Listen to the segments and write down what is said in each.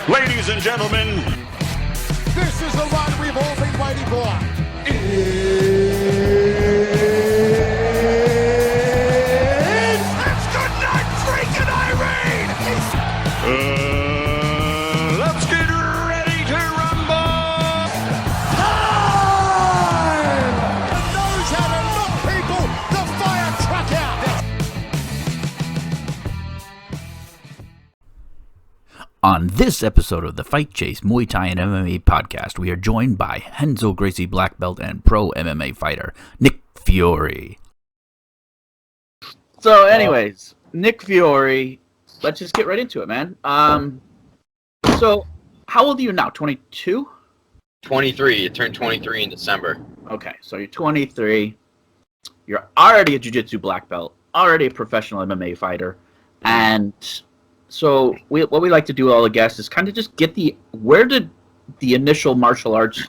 Ladies and gentlemen, this is the ride we've all been waiting for. It's good night, freaking Irene! let's get ready to rumble! Time! And knows how to knock people the fire truck out. On this episode of the Fight Chase Muay Thai and MMA podcast, we are joined by Renzo Gracie black belt and pro MMA fighter Nick Fiore. So, anyways, Nick Fiore, let's just get right into it, man. So, how old are you now? 22? 23. You turned 23 in December. Okay, so you're 23. You're already a Jiu-Jitsu black belt, already a professional MMA fighter, and so what we like to do, all the guests, is kind of just get where did the initial martial arts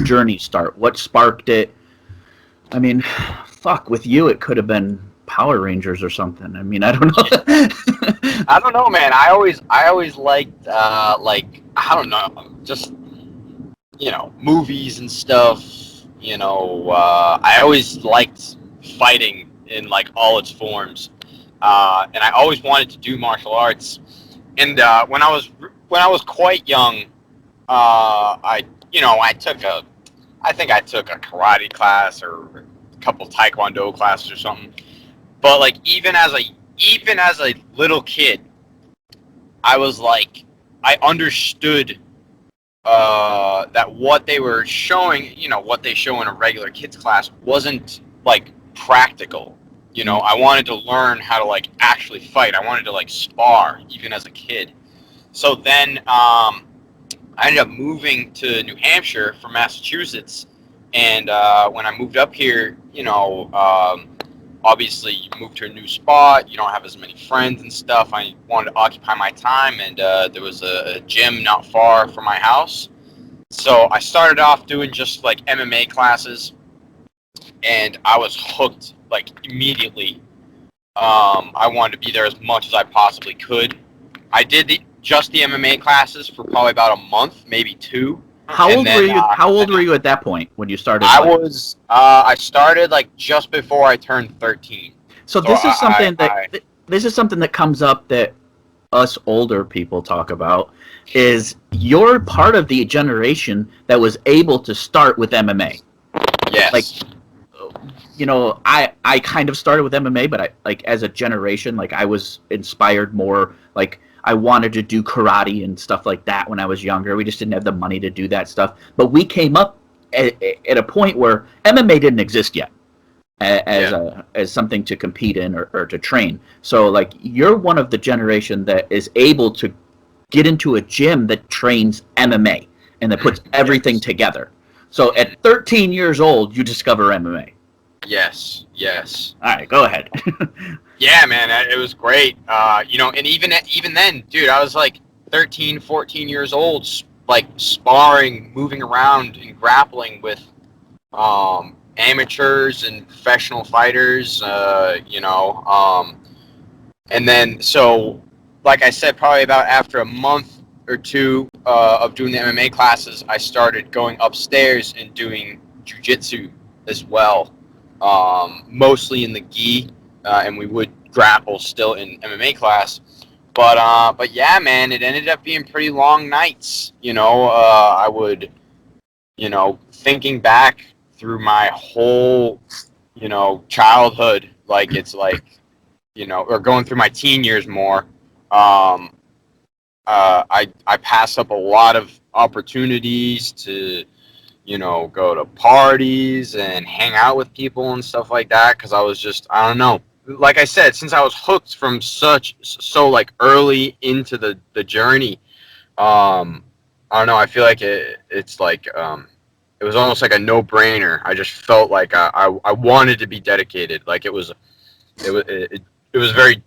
journey start? What sparked it? I mean, fuck, with you, it could have been Power Rangers or something. I mean, I don't know. I don't know, man. I always liked, I don't know, just, movies and stuff. I always liked fighting in, all its forms. And I always wanted to do martial arts. And when I was quite young, I took a karate class or a couple taekwondo classes or something. But even as a little kid, I was I understood that what they were showing, what they show in a regular kids class wasn't practical. I wanted to learn how to actually fight. I wanted to spar even as a kid. So then I ended up moving to New Hampshire from Massachusetts. And when I moved up here, obviously you move to a new spot. You don't have as many friends and stuff. I wanted to occupy my time, and there was a gym not far from my house. So I started off doing just MMA classes, and I was hooked immediately. I wanted to be there as much as I possibly could. I did just the MMA classes for probably about a month, maybe two. How old were you? How old were you at that point when you started? I started just before I turned 13. So this is something this is something that comes up that us older people talk about. Is you're part of the generation that was able to start with MMA? Yes. I kind of started with MMA, but I as a generation, I was inspired more. I wanted to do karate and stuff like that when I was younger. We just didn't have the money to do that stuff. But we came up at a point where MMA didn't exist yet as something to compete in or to train. So you're one of the generation that is able to get into a gym that trains MMA and that puts everything together. So at 13 years old, you discover MMA. Yes. All right, go ahead. Yeah, man, it was great. And even then, dude, I was 13, 14 years old, sparring, moving around and grappling with amateurs and professional fighters, and then, so, like I said, probably about after a month or two of doing the MMA classes, I started going upstairs and doing Jiu-Jitsu as well. Mostly in the gi, and we would grapple still in MMA class, but yeah, man, it ended up being pretty long nights. I would, thinking back through my whole, childhood, or going through my teen years more, I passed up a lot of opportunities to go to parties and hang out with people and stuff like that, because I was just, I don't know. Like I said, since I was hooked from so early into the journey, I don't know. I feel like it's it was almost like a no-brainer. I just felt like I wanted to be dedicated. It was very.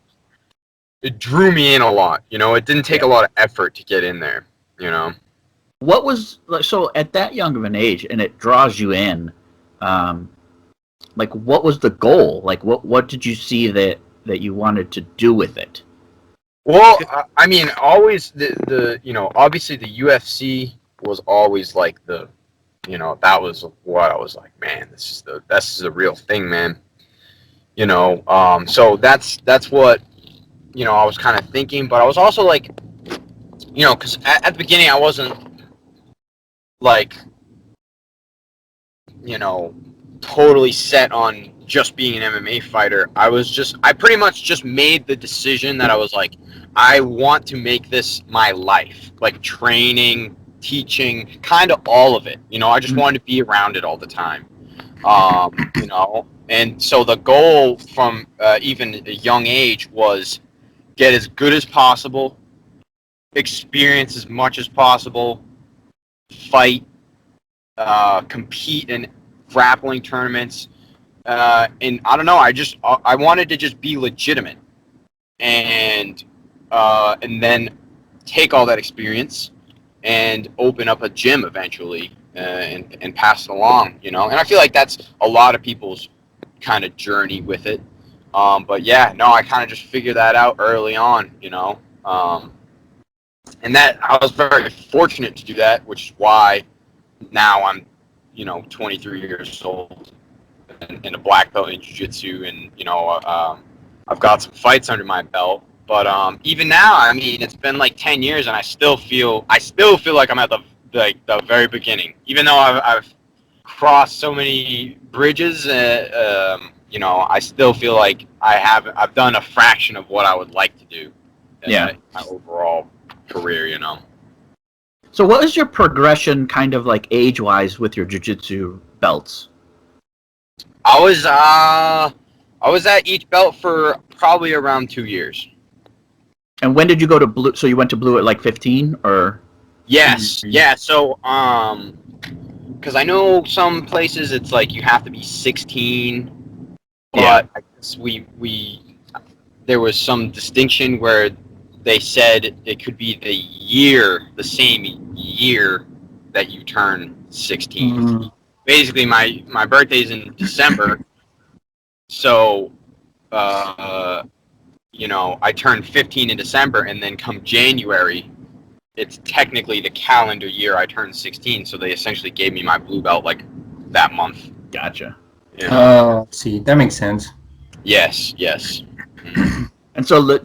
It drew me in a lot. It didn't take a lot of effort to get in there. What was so at that young of an age, and it draws you in? What was the goal? What did you see that you wanted to do with it? Well, I mean, always the obviously the UFC was always like the, that was what I was like, man, this is the real thing, man. So that's what, I was kind of thinking, but I was also like, because at the beginning I wasn't like, totally set on just being an MMA fighter. I pretty much just made the decision that I was like, I want to make this my life, like training, teaching, kind of all of it. I just wanted to be around it all the time. And so the goal from even a young age was get as good as possible, experience as much as possible, fight, compete in grappling tournaments, and I don't know. I wanted to just be legitimate, and then take all that experience and open up a gym eventually, and pass it along. And I feel like that's a lot of people's kind of journey with it. But yeah, no, I kind of just figured that out early on. And that I was very fortunate to do that, which is why now I'm 23 years old and a black belt in jiu-jitsu, and I've got some fights under my belt. But even now, I mean, it's been like 10 years, and I still feel like I'm at the very beginning, even though I've crossed so many bridges. I still feel like I've done a fraction of what I would like to do. In my overall career. So what is your progression kind of like age-wise with your jiu-jitsu belts? I was at each belt for probably around 2 years. And when did you go to blue? So you went to blue at like 15, or? Yes. Yeah. So because I know some places it's like you have to be 16, but I guess there was some distinction where they said it could be the same year that you turn 16. Mm-hmm. Basically, my birthday's in December, so I turned 15 in December, and then come January, it's technically the calendar year I turned 16. So they essentially gave me my blue belt like that month. Gotcha. Oh, see, that makes sense. Yes. And so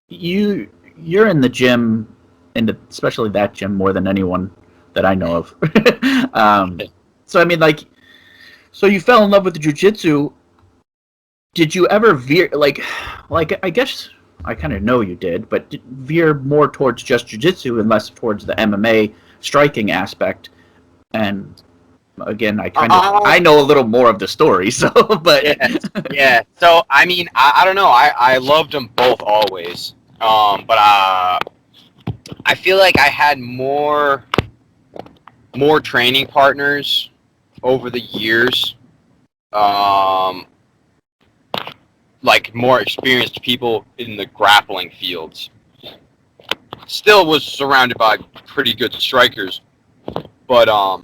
you're in the gym, and especially that gym, more than anyone that I know of. So I mean, so you fell in love with the jiu-jitsu. Did you ever veer, like I guess I kind of know you did, but veer more towards just jiu-jitsu and less towards the MMA striking aspect? And again, I know a little more of the story, so but yeah. So I mean, I don't know. I loved them both always. But I feel like I had more training partners over the years, like more experienced people in the grappling fields. Still was surrounded by pretty good strikers, but I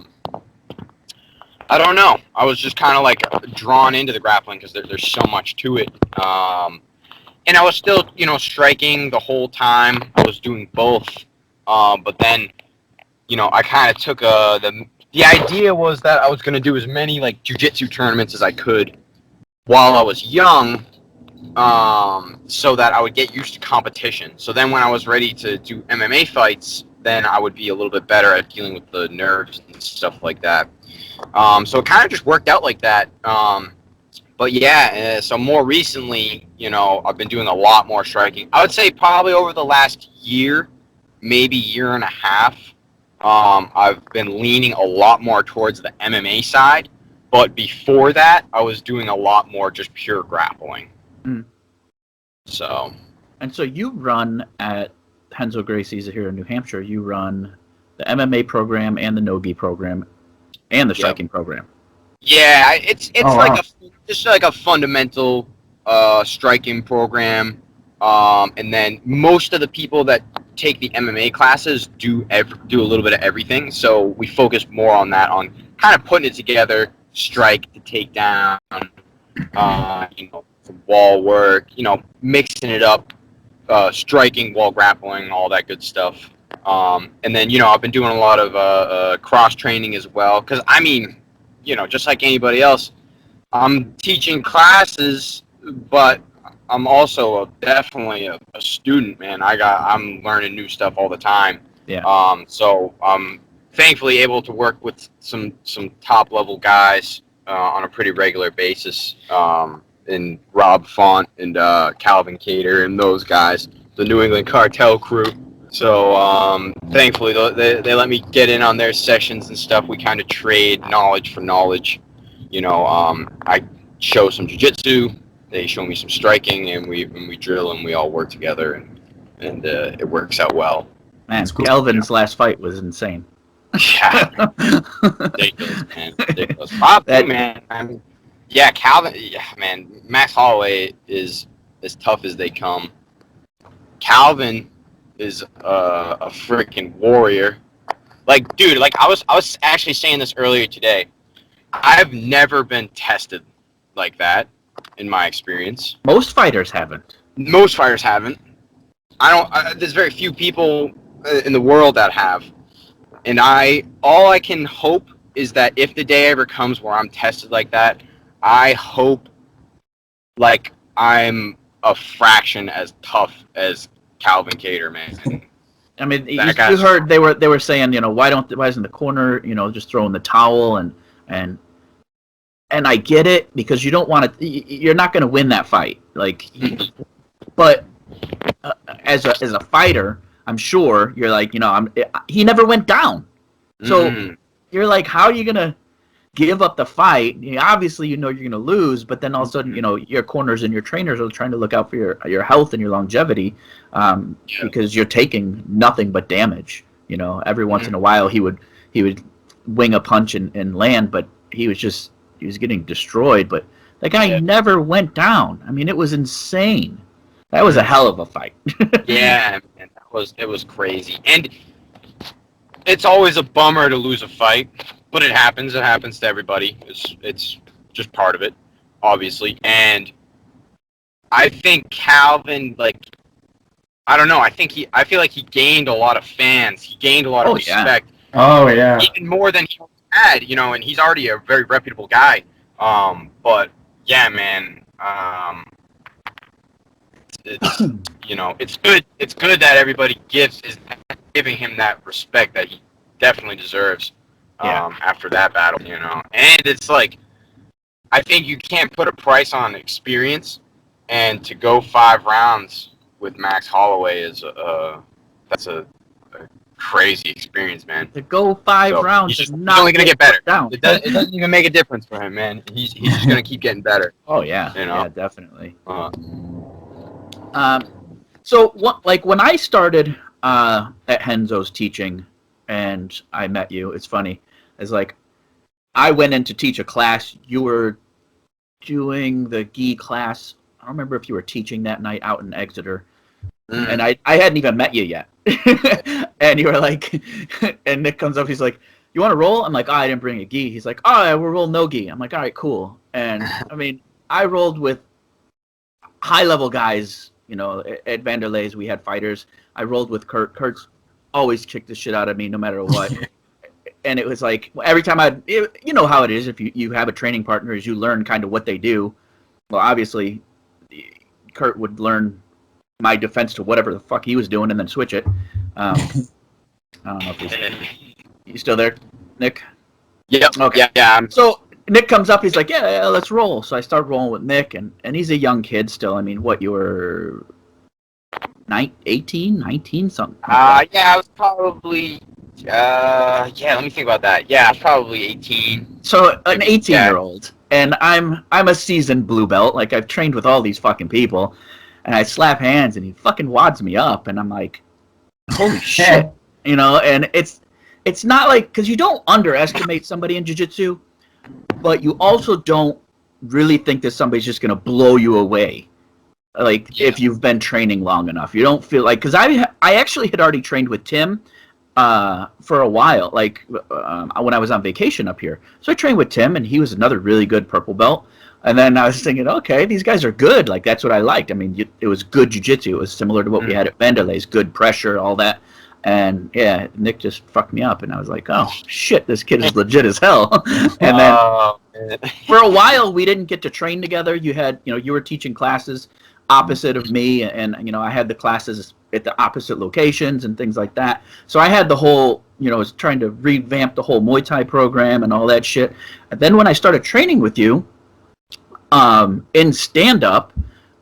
don't know. I was just kind of like drawn into the grappling because there's so much to it. And I was still, striking the whole time. I was doing both. But then, I kind of took the idea was that I was going to do as many like jiu-jitsu tournaments as I could while I was young, so that I would get used to competition. So then when I was ready to do MMA fights, then I would be a little bit better at dealing with the nerves and stuff like that. So it kind of just worked out like that. But yeah, so more recently, I've been doing a lot more striking. I would say probably over the last year, maybe year and a half, I've been leaning a lot more towards the MMA side. But before that, I was doing a lot more just pure grappling. Mm. So. And so you run at Renzo Gracie's here in New Hampshire. You run the MMA program and the no-gi program and the striking program. Yeah, it's just like a fundamental striking program, and then most of the people that take the MMA classes do a little bit of everything. So we focus more on that, on kind of putting it together, strike to take down, some wall work, mixing it up striking while grappling, all that good stuff. And then, I've been doing a lot of cross training as well. Because, I mean, just like anybody else, I'm teaching classes, but I'm also definitely a student, man. I'm learning new stuff all the time. Yeah. So I'm thankfully able to work with some top level guys on a pretty regular basis. In Rob Font and Calvin Cater and those guys, the New England Cartel crew. So thankfully they let me get in on their sessions and stuff. We kind of trade knowledge for knowledge. I show some jiu-jitsu, they show me some striking, and we drill and we all work together, and it works out well. Man, Calvin's last fight was insane. Yeah, ridiculous, man. Ridiculous. Man. Yeah, Calvin. Yeah, man. Max Holloway is as tough as they come. Calvin is a freaking warrior. Like, dude. Like, I was actually saying this earlier today. I've never been tested like that in my experience. Most fighters haven't. There's very few people in the world that have. And all I can hope is that if the day ever comes where I'm tested like that, I hope like I'm a fraction as tough as Calvin Cater, man. I mean, you heard they were saying, why isn't the corner, just throwing the towel and I get it, because you don't want to, you're not going to win that fight, like, but as a fighter, I'm sure you're like, he never went down, so you're like, how are you going to give up the fight? Obviously, you're going to lose, but then all of a sudden, your corners and your trainers are trying to look out for your health and your longevity, because you're taking nothing but damage. Every once in a while he would wing a punch and land, but he was getting destroyed. But that guy never went down. I mean, it was insane. That was a hell of a fight. Yeah, man, it was crazy, and it's always a bummer to lose a fight. But it happens. It happens to everybody. It's just part of it, obviously. And I think Calvin, like, I don't know. I feel like he gained a lot of fans. He gained a lot of respect. Oh yeah. Even more than he had, and he's already a very reputable guy. But yeah, man. It's good. It's good that everybody is giving him that respect that he definitely deserves. After that battle, and it's like, I think you can't put a price on experience, and to go 5 rounds with Max Holloway that's a crazy experience, man. To go 5 rounds is not only gonna get better. Down. It doesn't even make a difference for him, man. He's just gonna keep getting better. Oh yeah, yeah, definitely. So when I started at Renzo's teaching, and I met you, it's funny. It's like, I went in to teach a class. You were doing the gi class. I don't remember if you were teaching that night out in Exeter. And I hadn't even met you yet. And you were like, and Nick comes up, he's like, you want to roll? I'm like, I didn't bring a gi. He's like, we'll roll no gi. I'm like, all right, cool. And I mean, I rolled with high-level guys, at Vanderlei's, we had fighters. I rolled with Kurt. Kurt's always kicked the shit out of me no matter what. And it was like, every time you know how it is if you have a training partner, is you learn kind of what they do. Well, obviously, Kurt would learn my defense to whatever the fuck he was doing and then switch it. I don't know if you still there, Nick? Yep. Okay. Yeah. So Nick comes up, he's like, yeah, let's roll. So I start rolling with Nick, and he's a young kid still. I mean, what, you were 18, 19, something? Yeah, I was probably... let me think about that. Yeah, I was probably 18. So an 18-year-old, and I'm a seasoned blue belt. Like, I've trained with all these fucking people, and I slap hands, and he fucking wads me up, and I'm like, holy shit, And it's not like, because you don't underestimate somebody in jiu-jitsu, but you also don't really think that somebody's just gonna blow you away. Like, if you've been training long enough, you don't feel like, because I actually had already trained with Tim for a while, like when I was on vacation up here. So I trained with Tim, and he was another really good purple belt. And then I was thinking, okay, these guys are good. Like, that's what I liked. I mean, it was good jiu-jitsu. It was similar to what we had at Vanderlei's, good pressure, all that. And, yeah, Nick just fucked me up. And I was like, oh, shit, this kid is legit as hell. And then for a while, we didn't get to train together. You had, you were teaching classes opposite of me. And, I had the classes at the opposite locations and things like that. So I had the whole, was trying to revamp the whole Muay Thai program and all that shit. And then when I started training with you, in stand-up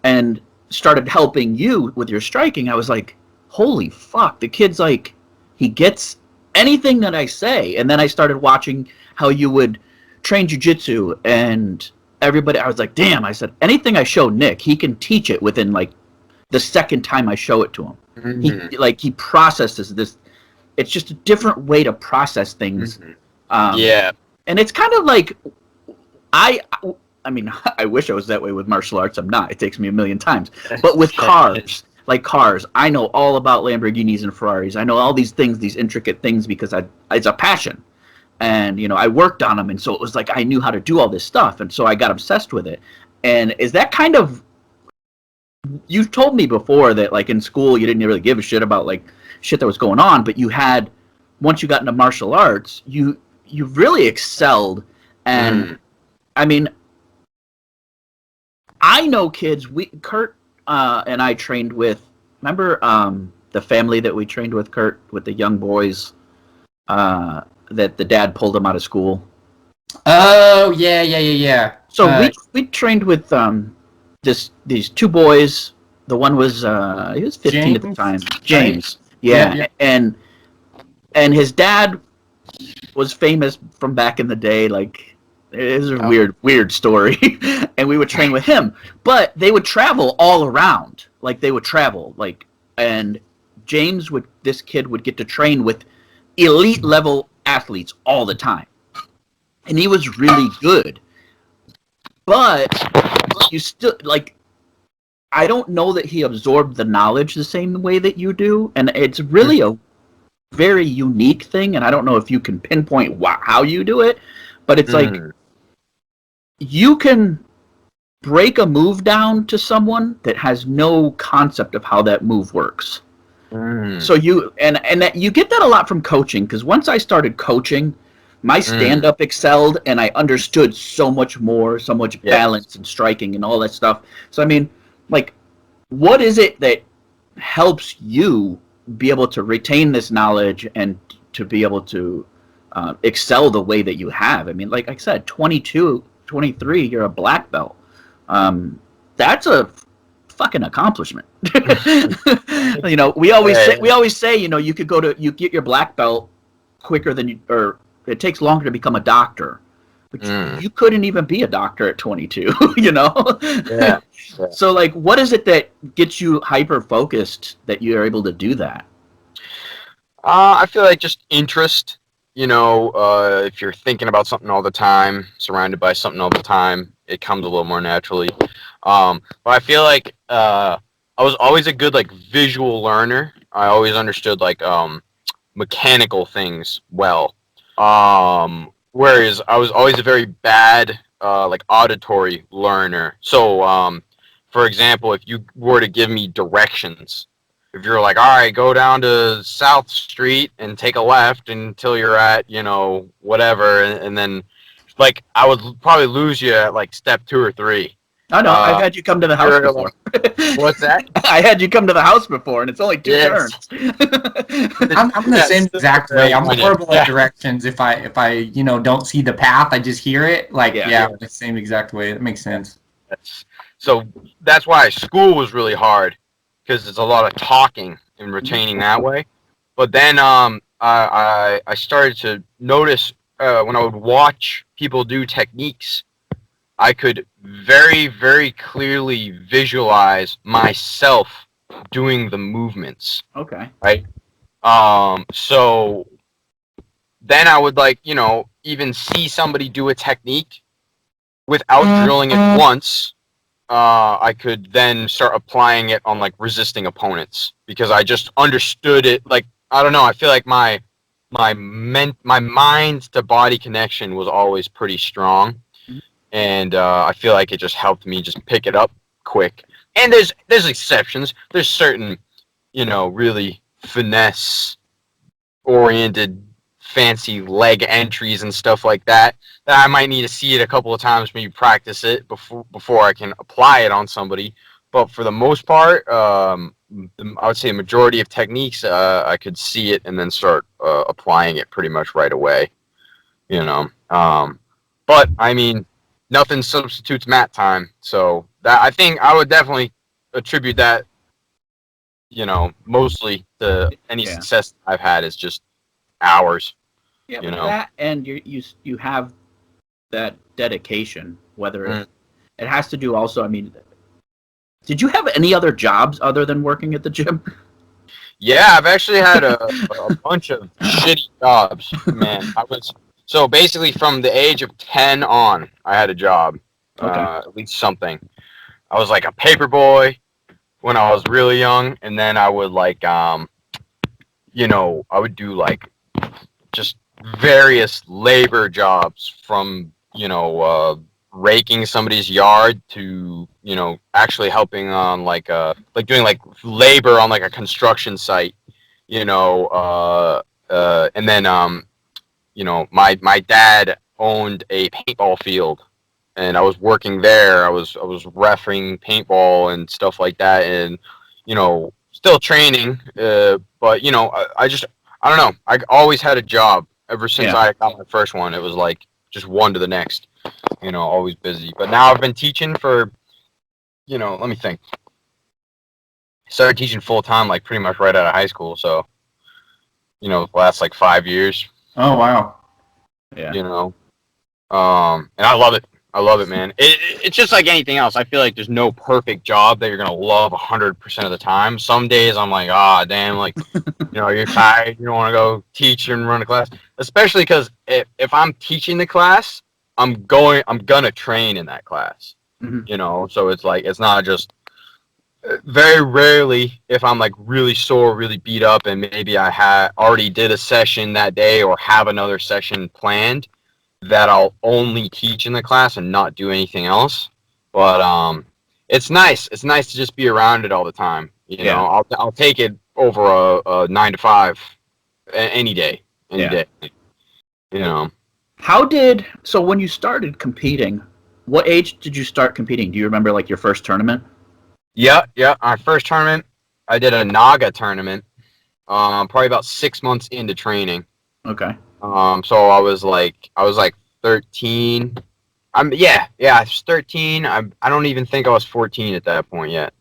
and started helping you with your striking, I was like, holy fuck, the kid's like, he gets anything that I say. And then I started watching how you would train jiu-jitsu, and everybody, I was like, damn, I said, anything I show Nick, he can teach it within like the second time I show it to him. Mm-hmm. He processes this. It's just a different way to process things. Mm-hmm. And it's kind of like, I mean, I wish I was that way with martial arts. I'm not. It takes me a million times. But with cars, I know all about Lamborghinis and Ferraris. I know all these things, these intricate things, because it's a passion. And, I worked on them. And so it was like I knew how to do all this stuff. And so I got obsessed with it. And is that kind of... You've told me before that, like, in school, you didn't really give a shit about, like, shit that was going on. But you had... Once you got into martial arts, you really excelled. And, I mean... I know kids. Kurt and I trained with. Remember the family that we trained with, Kurt, with the young boys that the dad pulled them out of school. Oh yeah. So we trained with these two boys. The one was he was 15 James? at the time. James. Yeah. And his dad was famous from back in the day, like. It is a weird story. And we would train with him. But they would travel all around. Like, they would travel. And this kid would get to train with elite level athletes all the time. And he was really good. But you still, like, I don't know that he absorbed the knowledge the same way that you do. And it's really a very unique thing. And I don't know if you can pinpoint how you do it. But it's like... You can break a move down to someone that has no concept of how that move works. So you and that you get that a lot from coaching, because once I started coaching, my stand-up excelled, and I understood so much more, so much balance and striking and all that stuff. So I mean, like, what is it that helps you be able to retain this knowledge and to be able to excel the way that you have? I mean, like I said, 23, you're a black belt. That's a fucking accomplishment. We always say, you could you get your black belt quicker than or it takes longer to become a doctor. But you couldn't even be a doctor at 22, Yeah. So, like, what is it that gets you hyper focused that you're able to do that? I feel like just interest. If you're thinking about something all the time, surrounded by something all the time, it comes a little more naturally. But I feel like I was always a good, like, visual learner. I always understood, like, mechanical things well. Whereas I was always a very bad, like, auditory learner. So, for example, if you were to give me directions, if you're like, all right, go down to South Street and take a left until you're at, whatever, and then, like, I would probably lose you at, like, step 2 or 3. I know. I've had you come to the house before. What's that? I had you come to the house before, and it's only 2 turns. I'm the same exact way. I'm horrible at directions. If I don't see the path, I just hear it. Like, the same exact way. That makes sense. That's why school was really hard. Because it's a lot of talking and retaining that way. But then I started to notice when I would watch people do techniques, I could very, very clearly visualize myself doing the movements. Okay. Right? So then I would, like, even see somebody do a technique without drilling it once. I could then start applying it on, like, resisting opponents because I just understood it. Like, I don't know. I feel like my mind to body connection was always pretty strong. and I feel like it just helped me just pick it up quick. And there's exceptions. There's certain, really finesse oriented fancy leg entries and stuff like that I might need to see it a couple of times, maybe practice it before I can apply it on somebody. But for the most part, I would say the majority of techniques, I could see it and then start applying it pretty much right away. But I mean, nothing substitutes mat time. So that I think I would definitely attribute that, mostly to any success I've had is just hours. Yeah, that and you have that dedication. Whether it has to do also, I mean, did you have any other jobs other than working at the gym? Yeah, I've actually had a bunch of shitty jobs, man. So basically from the age of 10 on, I had a job, at least something. I was like a paper boy when I was really young, and then I would I would do like just various labor jobs from, raking somebody's yard to, actually helping on like doing like labor on like a construction site, and then, my dad owned a paintball field and I was working there. I was reffing paintball and stuff like that and, still training. But, I don't know. I always had a job ever since I got my first one. It was like just one to the next, always busy. But now I've been teaching for, let me think. I started teaching full time, like pretty much right out of high school. So, the last like 5 years. Oh, wow. Yeah. And I love it. I love it, man. It's just like anything else. I feel like there's no perfect job that you're going to love 100% of the time. Some days I'm like, damn, like, you're tired. You don't want to go teach and run a class. Especially because if I'm teaching the class, I'm going to train in that class. Mm-hmm. So it's like, it's not just very rarely if I'm like really sore, really beat up, and maybe I already did a session that day or have another session planned, that I'll only teach in the class and not do anything else. But it's nice. It's nice to just be around it all the time. I'll take it over a 9 to 5 any day. Any day. So when you started competing, what age did you start competing? Do you remember like your first tournament? Yeah. Our first tournament, I did a Naga tournament. Probably about 6 months into training. Okay. So I was like 13. I was 13. I don't even think I was 14 at that point yet.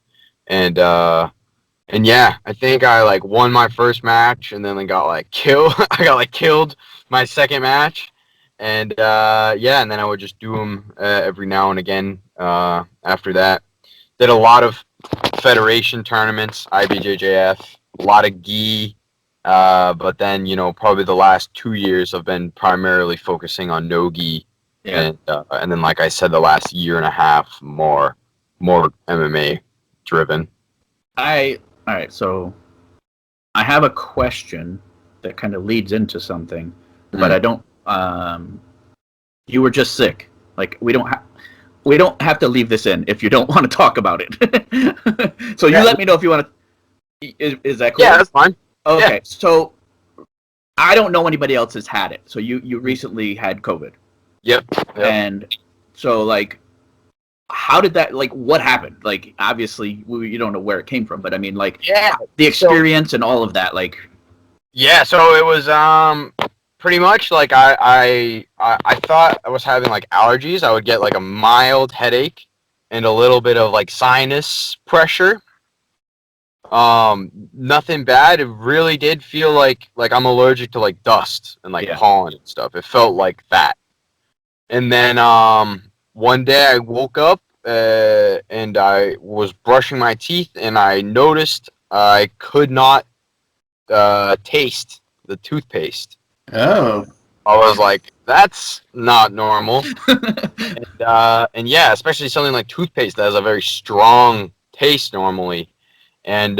And yeah, I think I like won my first match and then I got like killed. I got like killed my second match. And and then I would just do them every now and again after that. Did a lot of federation tournaments, IBJJF, a lot of gi. But then, probably the last 2 years I've been primarily focusing on no-gi. Yeah. And then, like I said, the last year and a half, more MMA driven. All right, so I have a question that kind of leads into something, but I don't, you were just sick. Like, we don't have to leave this in if you don't want to talk about it. So you let me know if you want to, is that cool? Yeah, that's fine. Okay, yeah. So I don't know anybody else has had it. So you recently had COVID. Yep. And so, like, how did that, like, what happened? Like, obviously, you don't know where it came from, but I mean, like, the experience and all of that, like. Yeah, so it was pretty much like I thought I was having like allergies. I would get like a mild headache and a little bit of like sinus pressure. Nothing bad. It really did feel like I'm allergic to like dust and like pollen and stuff. It felt like that. And then one day I woke up and I was brushing my teeth and I noticed I could not taste the toothpaste. Oh. I was like, that's not normal. And yeah, especially something like toothpaste that has a very strong taste normally. And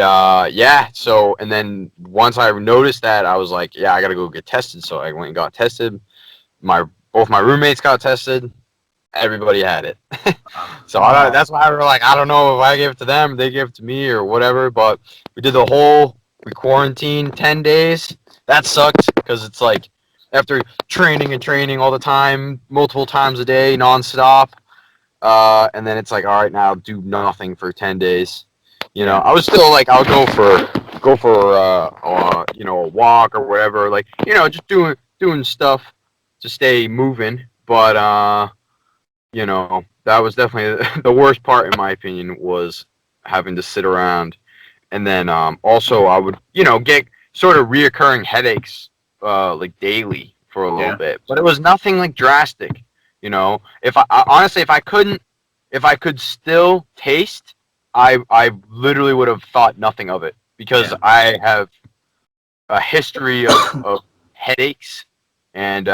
so, and then once I noticed that, I was like, I gotta go get tested. So I went and got tested. Both my roommates got tested. everybody had it. So Wow. that's why we were like, I don't know if I gave it to them, they gave it to me, or whatever. But we quarantined 10 days. That sucked because it's like after training and training all the time, multiple times a day, nonstop. And then it's like, all right, now do nothing for 10 days. You know, I was still like, I'll go for you know, a walk or whatever, like, you know, just doing stuff to stay moving. But you know, that was definitely the worst part in my opinion, was having to sit around. And then also I would, you know, get sort of reoccurring headaches like daily for a little bit, but it was nothing like drastic. You know, if I honestly, if I could still taste, I literally would have thought nothing of it, because I have a history of headaches, and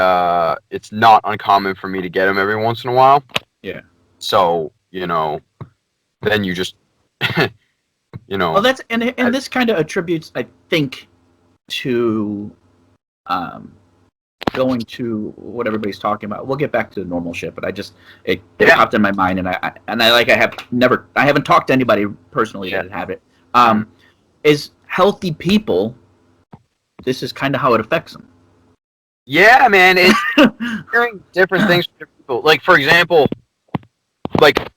it's not uncommon for me to get them every once in a while. Yeah. So, you know, then you just, you know. Well, that's and this kind of attributes, I think, to going to what everybody's talking about. We'll get back to the normal shit, but it popped in my mind, and I haven't talked to anybody personally that have it. Is healthy people, this is kind of how it affects them. Yeah, man, it's hearing different things from different people. Like, for example, like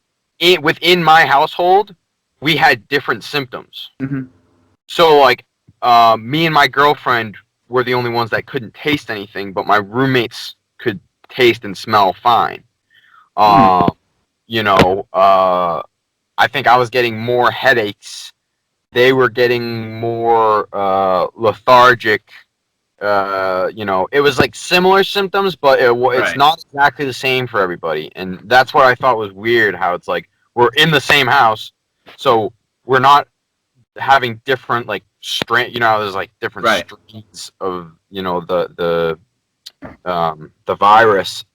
within my household, we had different symptoms. Mm-hmm. So, like, me and my girlfriend were the only ones that couldn't taste anything, but my roommates could taste and smell fine. You know, I think I was getting more headaches. They were getting more lethargic. You know, it was like similar symptoms, but it's not exactly the same for everybody. And that's what I thought was weird, how it's like we're in the same house, so we're not having different like strain. You know, there's like different strains of, you know, the virus.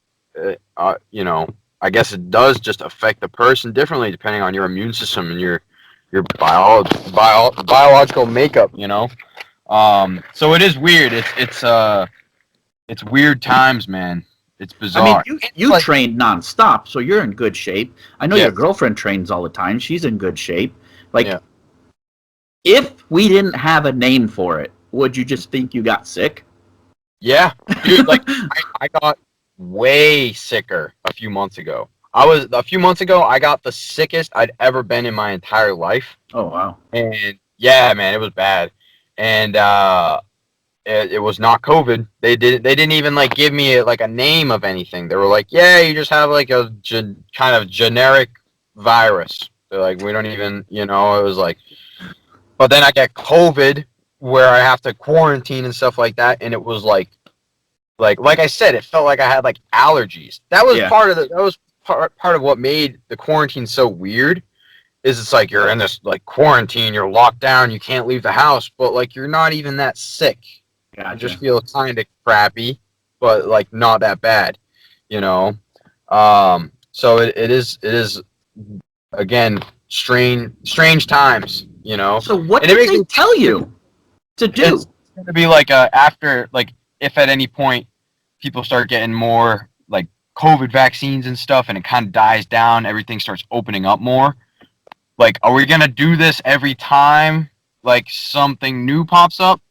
You know, I guess it does just affect the person differently depending on your immune system and your biological makeup. You know. So it is weird. It's weird times, man. It's bizarre. I mean, you train nonstop, so you're in good shape. I know your girlfriend trains all the time. She's in good shape. Like, if we didn't have a name for it, would you just think you got sick? Yeah, dude. Like, I got way sicker a few months ago. I got the sickest I'd ever been in my entire life. Oh wow. And yeah, man, it was bad. And it was not COVID. They didn't even like give me like a name of anything. They were like, yeah, you just have like a kind of generic virus. They're like, we don't even, you know, it was like, but then I get COVID where I have to quarantine and stuff like that. And it was like I said, it felt like I had like allergies. That was part of what made the quarantine so weird. Is it's like you're in this like quarantine, you're locked down, you can't leave the house, but like you're not even that sick. Gotcha. You just feel kind of crappy, but like not that bad, you know. So it is again strange times, you know. So what did they tell you to do? It's going to be like after, like, if at any point people start getting more like COVID vaccines and stuff, and it kind of dies down, everything starts opening up more. Like, are we going to do this every time, like, something new pops up?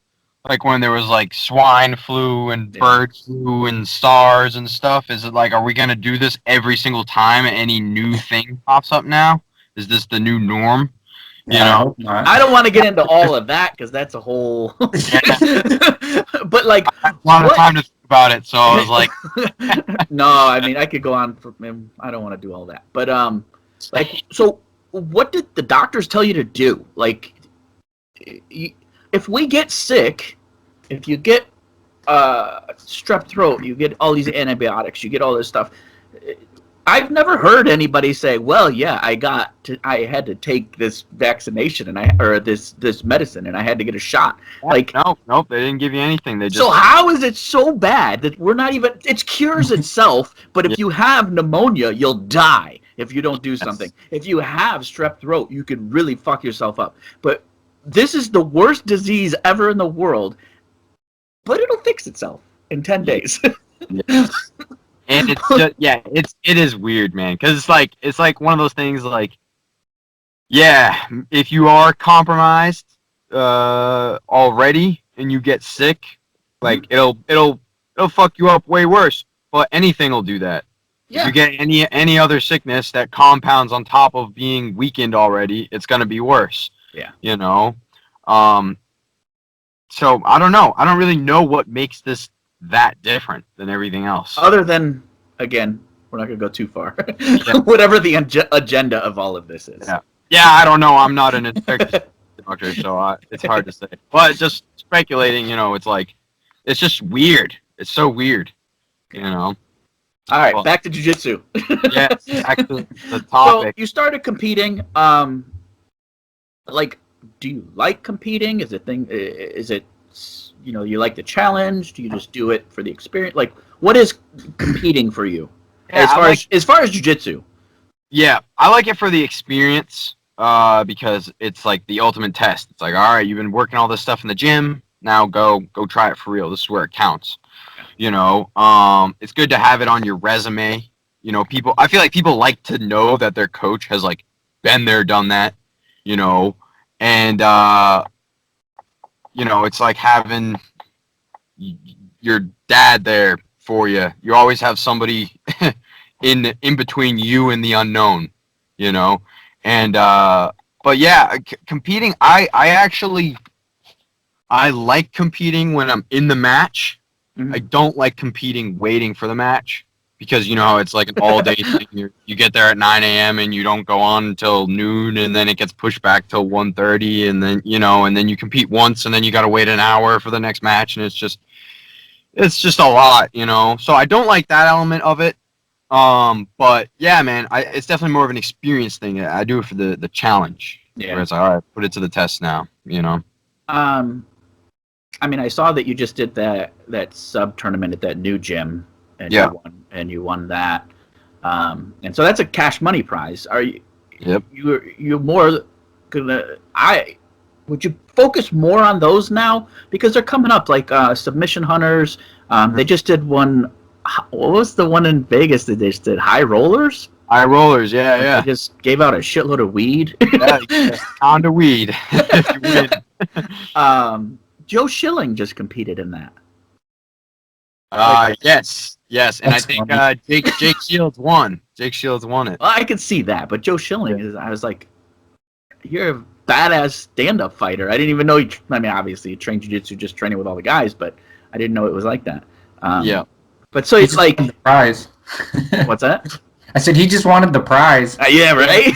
Like, when there was, like, swine flu and bird flu and SARS and stuff? Is it like, are we going to do this every single time any new thing pops up now? Is this the new norm? You know? I don't want to get into all of that, because that's a whole... But, like... A lot of time to think about it, so I was like... No, I mean, I could go on for... I don't want to do all that. But, like, so... What did the doctors tell you to do? Like, if we get sick, if you get strep throat, you get all these antibiotics, you get all this stuff. I've never heard anybody say, "Well, yeah, I had to take this vaccination or this medicine, and I had to get a shot." Like, nope, they didn't give you anything. They just... So how is it so bad that we're not even? It cures itself, but if you have pneumonia, you'll die if you don't do something. If you have strep throat, you can really fuck yourself up. But this is the worst disease ever in the world, but it'll fix itself in 10 days. And it's just, it is weird, man, because it's like one of those things like, yeah, if you are compromised already and you get sick, like it'll fuck you up way worse. But anything will do that. Yeah. If you get any other sickness that compounds on top of being weakened already, it's gonna be worse. Yeah. You know? So I don't know. I don't really know what makes this that different than everything else. Other than, again, we're not gonna go too far. Whatever the agenda of all of this is. Yeah. Yeah, I don't know. I'm not an infectious doctor, so it's hard to say. But just speculating, you know, it's like, it's just weird. It's so weird, you know. All right, back to jiu-jitsu. Yes, back to the topic. So you started competing. Like, do you like competing? Is it, you know, you like the challenge? Do you just do it for the experience? Like, what is competing for you? Yeah, as far as jiu-jitsu. Yeah, I like it for the experience. Because it's like the ultimate test. It's like, all right, you've been working all this stuff in the gym. Now go try it for real. This is where it counts. You know, it's good to have it on your resume. You know, I feel like people like to know that their coach has like been there, done that. You know, and you know, it's like having your dad there for you. You always have somebody in between you and the unknown. You know. And but yeah, competing. I like competing when I'm in the match. I don't like competing waiting for the match because you know how it's like an all day thing. You get there at 9 a.m. and you don't go on until noon, and then it gets pushed back till 1:30, and then and then you compete once, and then you got to wait an hour for the next match, and it's just a lot, you know. So I don't like that element of it. But yeah, man, it's definitely more of an experience thing. I do it for the challenge. Yeah. Where it's like, all right, put it to the test now, you know? I mean, I saw that you just did that sub tournament at that new gym, and you won that. And so that's a cash money prize. Are you? Yep. You're more gonna. Would you focus more on those now because they're coming up like Submission Hunters. They just did one. What was the one in Vegas that they just did? High Rollers? High Rollers, yeah. They just gave out a shitload of weed. Yeah, pound of weed if you win. Joe Schilling just competed in that. Yes. And I think Jake Shields won. Jake Shields won it. Well, I could see that, but Joe Schilling I was like, you're a badass stand-up fighter. I didn't even know I mean, obviously, you train jiu-jitsu just training with all the guys, but I didn't know it was like that. Yeah. But so it's like the prize. What's that? I said he just wanted the prize. Yeah, right.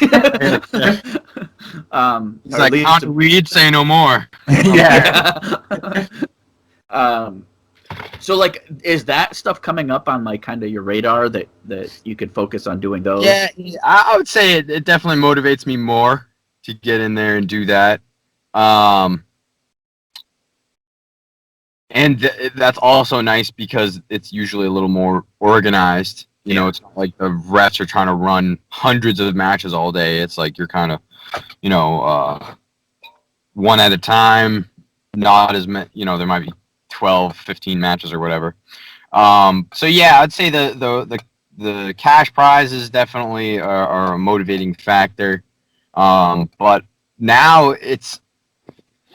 It's like pound of weed, say no more. Yeah. So like, is that stuff coming up on like kind of your radar that you could focus on doing those? Yeah, I would say it definitely motivates me more to get in there and do that. And that's also nice because it's usually a little more organized. You know, it's not like the refs are trying to run hundreds of matches all day. It's like you're kind of, one at a time, not as many, there might be 12, 15 matches or whatever. So yeah, I'd say the cash prizes definitely are a motivating factor. But now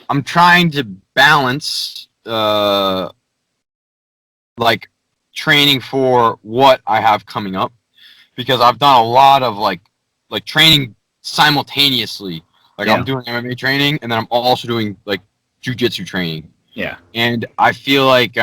I'm trying to balance like training for what I have coming up, because I've done a lot of like training simultaneously. Like I'm doing MMA training and then I'm also doing like jiu-jitsu training. Yeah. And I feel like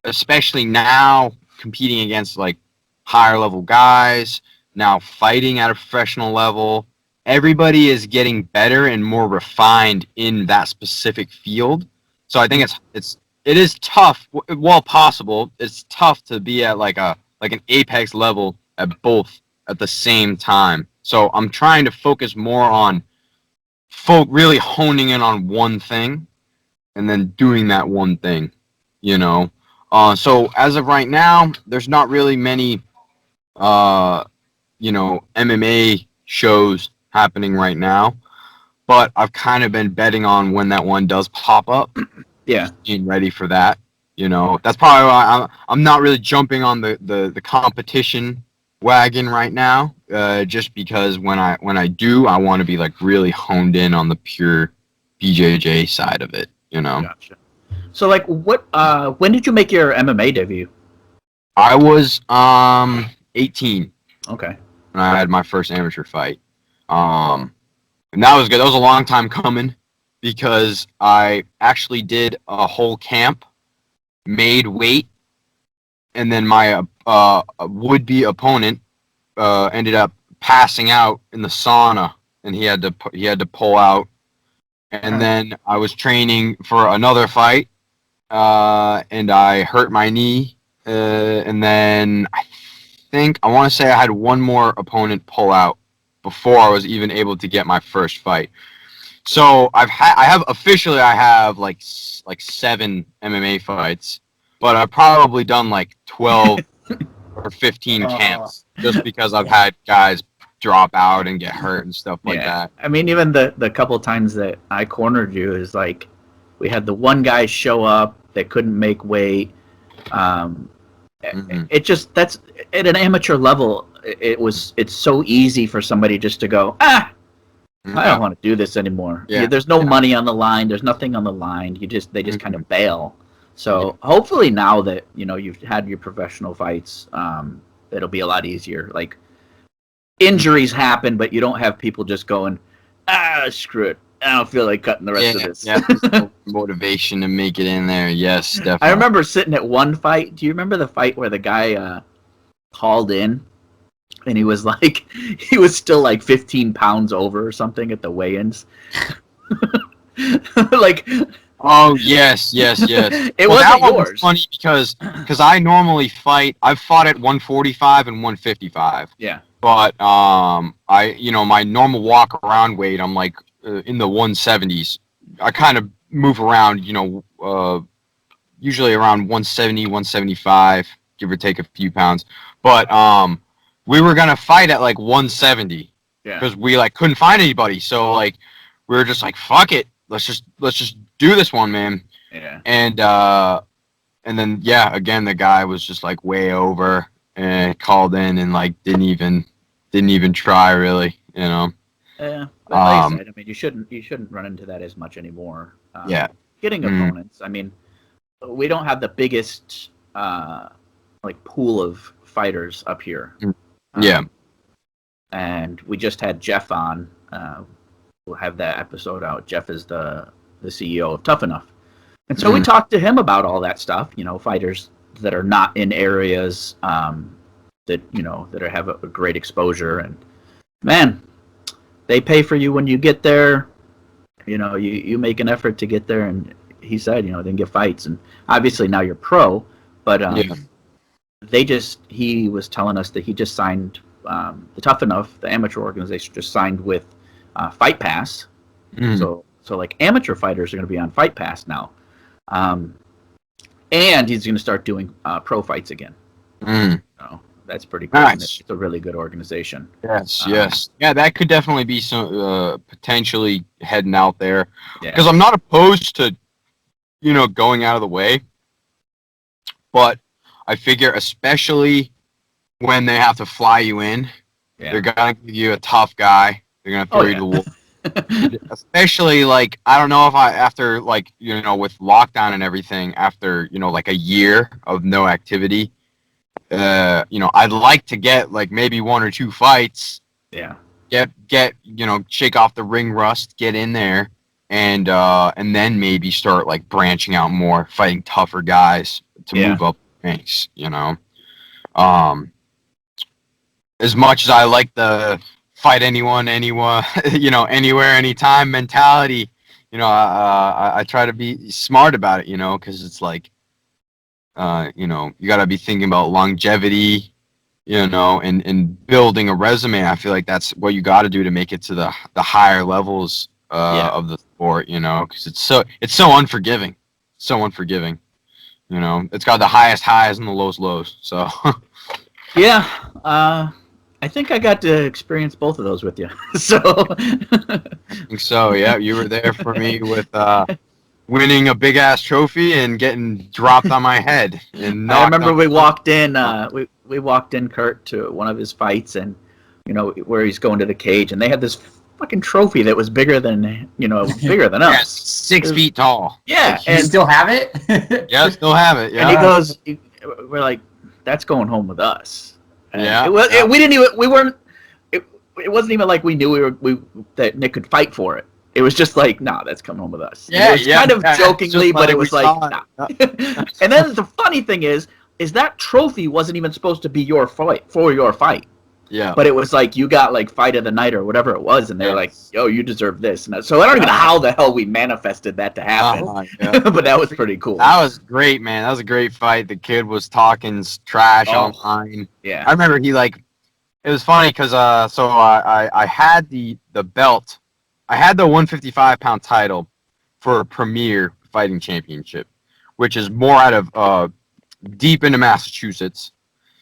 especially now competing against like higher level guys, now fighting at a professional level, everybody is getting better and more refined in that specific field. So I think it is tough, while possible, it's tough to be at like an apex level at both at the same time. So I'm trying to focus more on really honing in on one thing and then doing that one thing, So as of right now, there's not really many, MMA shows happening right now, but I've kind of been betting on when that one does pop up. Yeah. Being ready for that. You know, that's probably why I'm not really jumping on the competition wagon right now. Just because when I do, I want to be like really honed in on the pure BJJ side of it. You know. Gotcha. So like, when did you make your MMA debut? I was 18. Okay. When I had my first amateur fight. And that was good. That was a long time coming because I actually did a whole camp, made weight, and then my would-be opponent ended up passing out in the sauna, and he had to pull out. And then I was training for another fight, and I hurt my knee, and then I want to say I had one more opponent pull out before I was even able to get my first fight. So I have like 7 MMA fights, but I've probably done like 12 or 15 camps just because I've had guys drop out and get hurt and stuff like that. I mean, even the couple times that I cornered you is like we had the one guy show up that couldn't make weight. It just, that's at an amateur level. It's so easy for somebody just to go, I don't want to do this anymore. There's no money on the line. There's nothing on the line. They just kind of bail. So hopefully now that you've had your professional fights, it'll be a lot easier. Like injuries happen, but you don't have people just going, screw it. I don't feel like cutting the rest of this. There's no motivation to make it in there. Yes, definitely. I remember sitting at one fight. Do you remember the fight where the guy called in and he was still like 15 pounds over or something at the weigh-ins? Like, oh yes. It wasn't yours. Was funny because I normally fight. I've fought at 145 and 155. Yeah. But my normal walk around weight, I'm like in the 170s. I kind of move around, usually around 170, 175, give or take a few pounds. But we were gonna fight at like 170 because we like couldn't find anybody. So like we were just like, fuck it, let's just do this one, man. Yeah. And then again the guy was just like way over and called in and like didn't even try really, Yeah. But like I said, I mean, you shouldn't run into that as much anymore. Getting opponents. I mean, we don't have the biggest pool of fighters up here. And we just had Jeff on. We'll have that episode out. Jeff is the CEO of Tough Enough, and so we talked to him about all that stuff. Fighters that are not in areas that have a great exposure, and man, they pay for you when you get there. You make an effort to get there, and he said, then get fights, and obviously now you're pro, but he was telling us that he just signed the Tough Enough, the amateur organization, just signed with Fight Pass. So like amateur fighters are going to be on Fight Pass now, and he's going to start doing pro fights again. So that's pretty cool. Nice. It's a really good organization. Yes. Yeah, that could definitely be some potentially heading out there. Because I'm not opposed to, going out of the way. But I figure especially when they have to fly you in, they're going to give you a tough guy. They're going to throw you to the wolf. Especially, like, I don't know if after, like, with lockdown and everything, after, like a year of no activity, I'd like to get like maybe 1 or 2 fights. Get shake off the ring rust, get in there, and then maybe start like branching out more, fighting tougher guys to move up ranks. As much as I like the fight anyone, anywhere, anytime mentality, I try to be smart about it, because it's like. You got to be thinking about longevity, and building a resume. I feel like that's what you got to do to make it to the higher levels of the sport, because it's so unforgiving. So unforgiving. It's got the highest highs and the lowest lows. So I think I got to experience both of those with you. So I think so, yeah. You were there for me with winning a big ass trophy and getting dropped on my head. And I remember we walked in. We walked in, Kurt, to one of his fights, and where he's going to the cage, and they had this fucking trophy that was bigger than bigger than us. 6 feet tall. Yeah, and still have it. Yeah, still have it. Yeah. And he goes, we're like, that's going home with us. And yeah. We didn't even. We weren't. It wasn't even like we knew that Nick could fight for it. It was just like, nah, that's coming home with us. Yeah, it was kind of jokingly, but it was like, nah. It. And then the funny thing is that trophy wasn't even supposed to be your fight for your fight. Yeah. But it was like you got like fight of the night or whatever it was, and they're like, yo, you deserve this. And so I don't even know how the hell we manifested that to happen. But that was pretty cool. That was great, man. That was a great fight. The kid was talking trash online. Yeah. I remember it was funny because I had the belt. I had the 155-pound title for a Premier Fighting Championship, which is more out of deep into Massachusetts.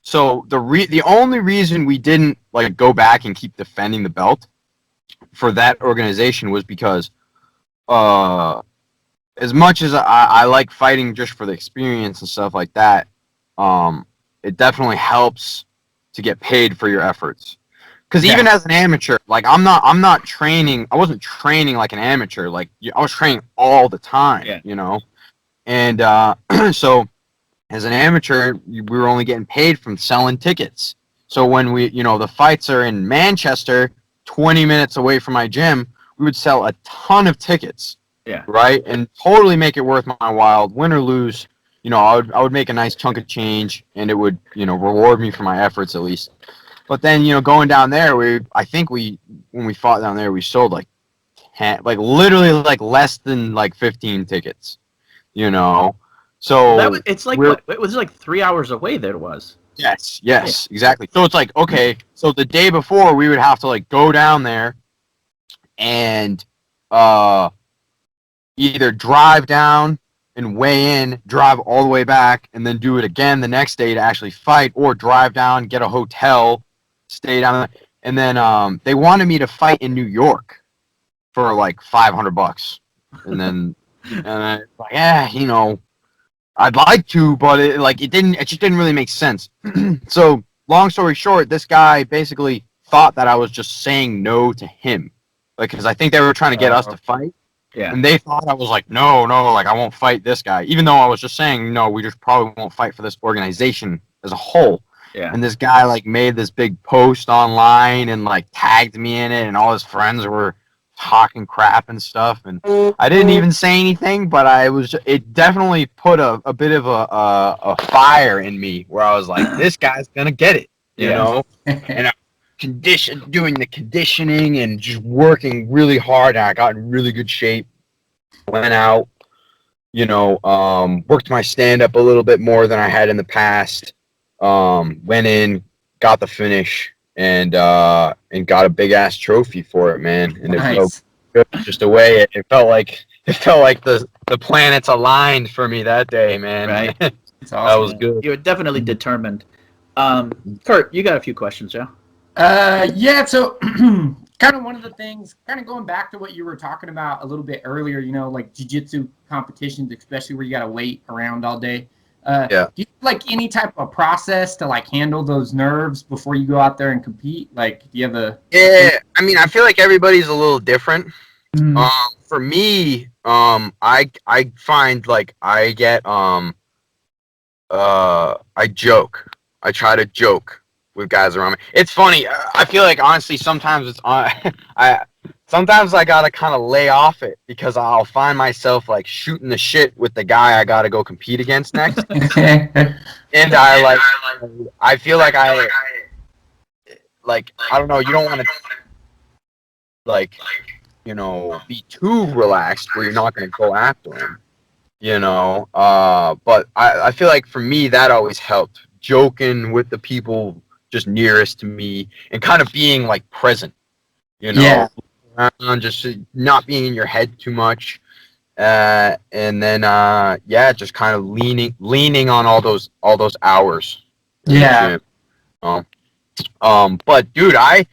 So the only reason we didn't like go back and keep defending the belt for that organization was because as much as I like fighting just for the experience and stuff like that, it definitely helps to get paid for your efforts. Because even as an amateur, like I'm not training. I wasn't training like an amateur. Like I was training all the time, And so as an amateur, we were only getting paid from selling tickets. So when the fights are in Manchester, 20 minutes away from my gym, we would sell a ton of tickets. Yeah. Right, and totally make it worth my while, win or lose. I would make a nice chunk of change, and it would reward me for my efforts at least. But then, going down there, when we fought down there, we sold like literally like less than like 15 tickets, So it was like 3 hours away there was. Yes, exactly. So it's like, okay, so the day before we would have to like go down there and either drive down and weigh in, drive all the way back, and then do it again the next day to actually fight, or drive down, get a hotel, stay down there. And then they wanted me to fight in New York for like $500. And then I was like, I'd like to, but it just didn't really make sense. So long story short, this guy basically thought that I was just saying no to him. Because I think they were trying to get us to fight. Yeah. And they thought I was like, no, like I won't fight this guy. Even though I was just saying, no, we just probably won't fight for this organization as a whole. Yeah. And this guy like made this big post online and like tagged me in it, and all his friends were talking crap and stuff. And I didn't even say anything, but it definitely put a bit of a fire in me where I was like, this guy's gonna get it, you know? And doing the conditioning and just working really hard, and I got in really good shape. Went out, worked my stand up a little bit more than I had in the past. Went in, got the finish, and got a big ass trophy for it, man. And it felt good. Just the way it felt like the planets aligned for me that day, man. Right. Awesome. That was good. You were definitely determined. Kurt, you got a few questions, yeah? So kind of one of the things, kind of going back to what you were talking about a little bit earlier, like jiu-jitsu competitions, especially where you got to wait around all day. Do you like any type of process to like handle those nerves before you go out there and compete? Like, do you have a... Yeah, I mean, I feel like everybody's a little different. For me, I find like I get I joke. I try to joke with guys around me. It's funny. I feel like honestly sometimes it's sometimes I gotta kind of lay off it, because I'll find myself like shooting the shit with the guy I gotta go compete against next. And I feel like I don't know. You don't want to be too relaxed where you're not gonna go after him. But I feel like for me that always helped, joking with the people just nearest to me and kind of being like present, just not being in your head too much, and then just kind of leaning on all those hours. But dude, I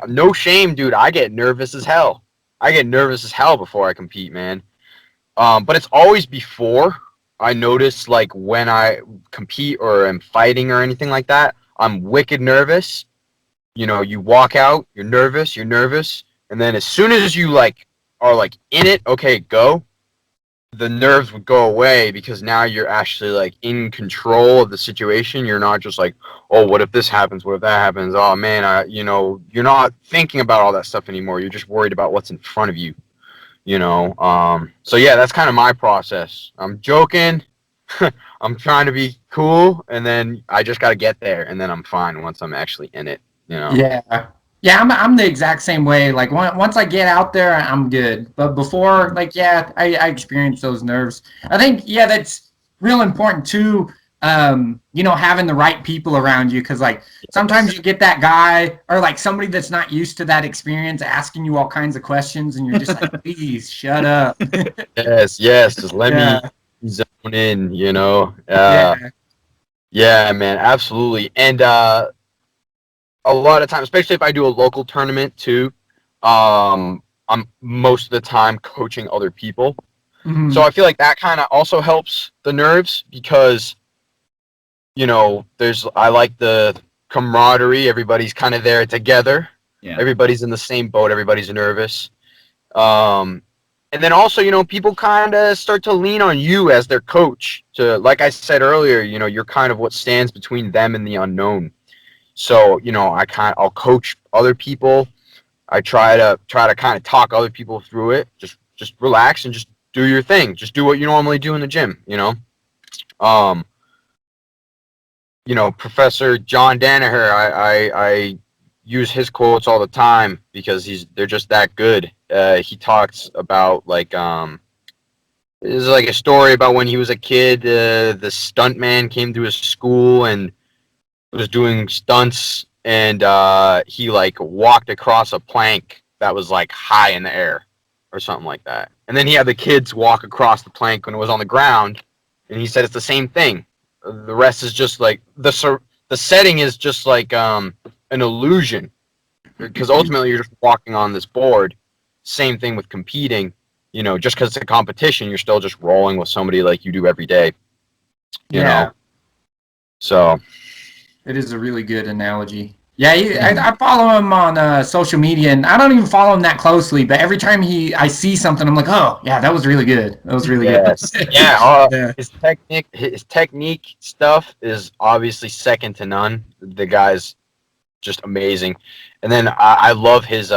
no shame, dude, I get nervous as hell before I compete, man. But it's always before. I notice, like, when I compete or am fighting or anything like that, I'm wicked nervous. You know, you walk out, you're nervous, and then as soon as you, like, are, like, in it, okay, go, the nerves would go away because now you're actually, like, in control of the situation. You're not just like, oh, what if this happens? What if that happens? Oh, man, you know, you're not thinking about all that stuff anymore. You're just worried about what's in front of you, you know? So, yeah, that's kind of my process. I'm joking. I'm trying to be cool, and then I just got to get there, and then I'm fine once I'm actually in it, you know? Yeah, I'm the exact same way. Like, once I get out there, I'm good. But before, like, yeah, I experience those nerves. I think, yeah, that's real important, too, you know, having the right people around you. Because, like, sometimes you get that guy or, like, somebody that's not used to that experience asking you all kinds of questions, and you're just like, please, shut up. Yes, just let me zone in, you know? Yeah, man, absolutely. And a lot of times, especially if I do a local tournament too, I'm most of the time coaching other people. Mhm. So I feel like that kind of also helps the nerves because, you know, I like the camaraderie. Everybody's kind of there together. Yeah. Everybody's in the same boat. Everybody's nervous. And then also, you know, people kind of start to lean on you as their coach. To, like I said earlier, you know, you're kind of what stands between them and the unknown. So, you know, I'll coach other people. I try to kind of talk other people through it. Just relax and just do your thing. Just do what you normally do in the gym, you know. You know, Professor John Danaher, I use his quotes all the time because they're just that good. He talks about like there's like a story about when he was a kid, the stuntman came to his school and was doing stunts, and he like walked across a plank that was like high in the air or something like that. And then he had the kids walk across the plank when it was on the ground, and he said it's the same thing. The rest is just like the setting is just like an illusion, because ultimately you're just walking on this board. Same thing with competing. You know, just because it's a competition, you're still just rolling with somebody like you do every day. You know? So It is a really good analogy. Yeah, I follow him on social media, and I don't even follow him that closely. But every time I see something, I'm like, oh, yeah, that was really good. That was really good. Yeah. His technique stuff is obviously second to none. The guy's just amazing. And then I love his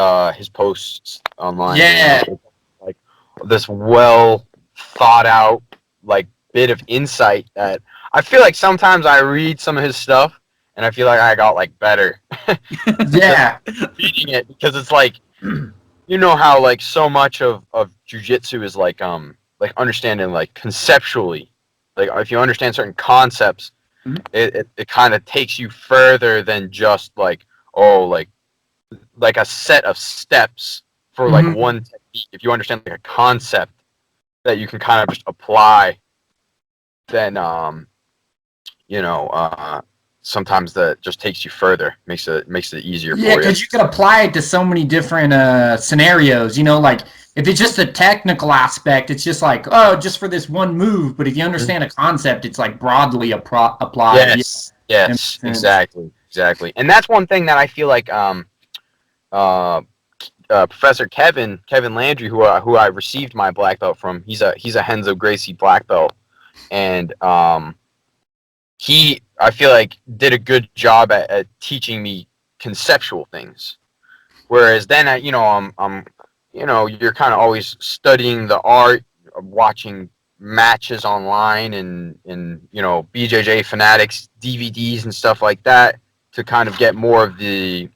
posts online. Yeah. You know? Like this well thought out like bit of insight that I feel like sometimes I read some of his stuff and I feel like I got like better. Yeah. Reading it, because it's like, you know how like so much of jiu-jitsu is like understanding like conceptually, like if you understand certain concepts, it kind of takes you further than just like, oh, like a set of steps for like one technique. If you understand like a concept that you can kind of just apply, then you know, sometimes that just takes you further, makes it easier for you. Yeah, because you can apply it to so many different scenarios. You know, like if it's just a technical aspect, it's just like, oh, just for this one move. But if you understand a concept, it's like broadly applied. Yes, exactly. And that's one thing that I feel like Professor Kevin Landry, who I received my black belt from, he's a Renzo Gracie black belt, and he, I feel like, did a good job at teaching me conceptual things. Whereas then, you know, I'm you know, you're kind of always studying the art of watching matches online and you know, BJJ Fanatics DVDs and stuff like that to kind of get more of the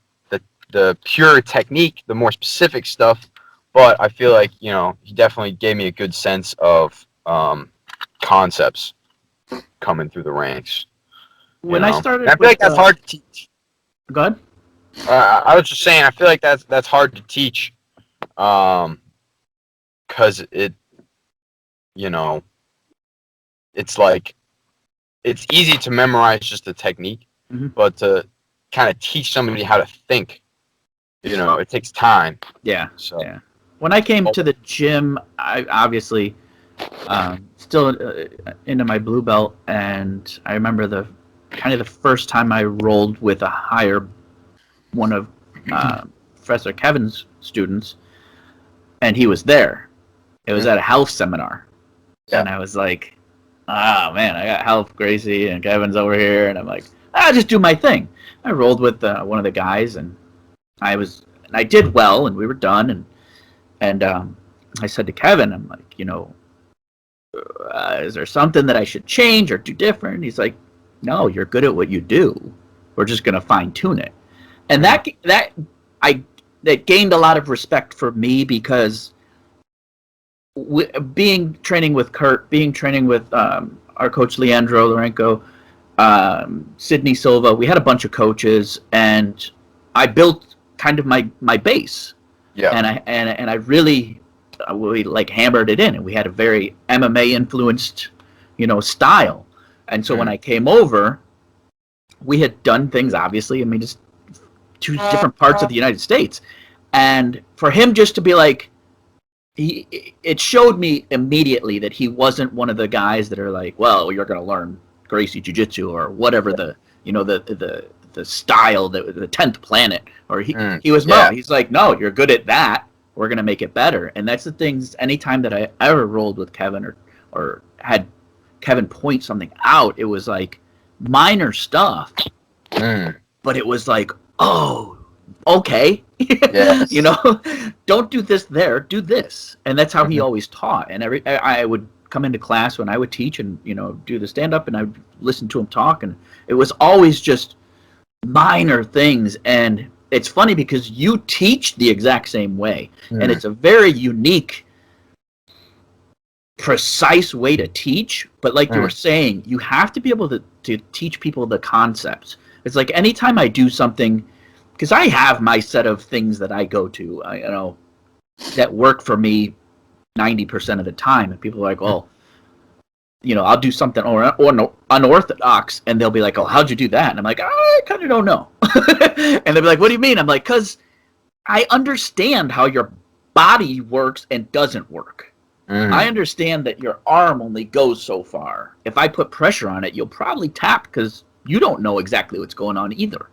pure technique, the more specific stuff. But I feel like, you know, he definitely gave me a good sense of concepts coming through the ranks. When I started, and I feel like that's hard to teach. Go ahead. I was just saying, I feel like that's hard to teach, because it, you know, it's like it's easy to memorize just the technique, but to kind of teach somebody how to think, you know, it takes time. Yeah. So yeah. When I came to the gym, I obviously Still into my blue belt, and I remember the first time I rolled with one of Professor Kevin's students, and he was there. It was at a health seminar, and I was like, "Oh man, I got health Gracie, and Kevin's over here," and I'm like, "I'll just do my thing." I rolled with one of the guys, and I did well, and we were done, and I said to Kevin, I'm like, is there something that I should change or do different? And he's like, no, you're good at what you do. We're just going to fine tune it. And that gained a lot of respect for me, because training with Kurt, training with our coach Leandro Lorenco, Sidney Silva, we had a bunch of coaches, and I built kind of my base. Yeah. And I really we like hammered it in, and we had a very MMA influenced, style. And so when I came over, we had done things, obviously, just two different parts of the United States. And for him just to be like, it showed me immediately that he wasn't one of the guys that are like, well, you're going to learn Gracie Jiu-Jitsu or whatever the style, the 10th planet, or he was he's like, no, you're good at that. We're going to make it better. And that's the things, anytime that I ever rolled with Kevin or had Kevin point something out, it was like minor stuff, but it was like, oh, okay. Yes. Don't do this there, do this. And that's how he always taught. And I would come into class when I would teach and, do the stand-up, and I would listen to him talk, and it was always just minor things. And it's funny because you teach the exact same way, and it's a very unique, precise way to teach. But like you were saying, you have to be able to teach people the concepts. It's like anytime I do something, because I have my set of things that I go to, that work for me 90% of the time, and people are like, well, I'll do something or unorthodox, and they'll be like, oh, how'd you do that? And I'm like, I kind of don't know. And they'll be like, what do you mean? I'm like, because I understand how your body works and doesn't work. I understand that your arm only goes so far. If I put pressure on it, you'll probably tap because you don't know exactly what's going on either.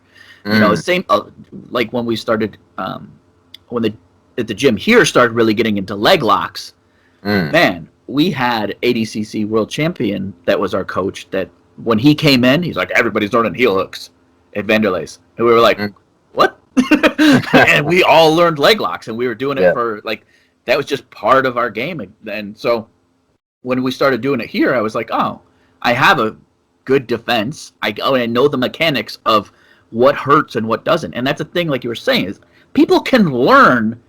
Same like when we started, at the gym here started really getting into leg locks, man, we had ADCC world champion that was our coach, that when he came in, he's like, everybody's learning heel hooks at Vanderleys. And we were like, what? And we all learned leg locks, and we were doing it for like, that was just part of our game. And so when we started doing it here, I was like, oh, I have a good defense. I know the mechanics of what hurts and what doesn't. And that's the thing, like you were saying, is people can learn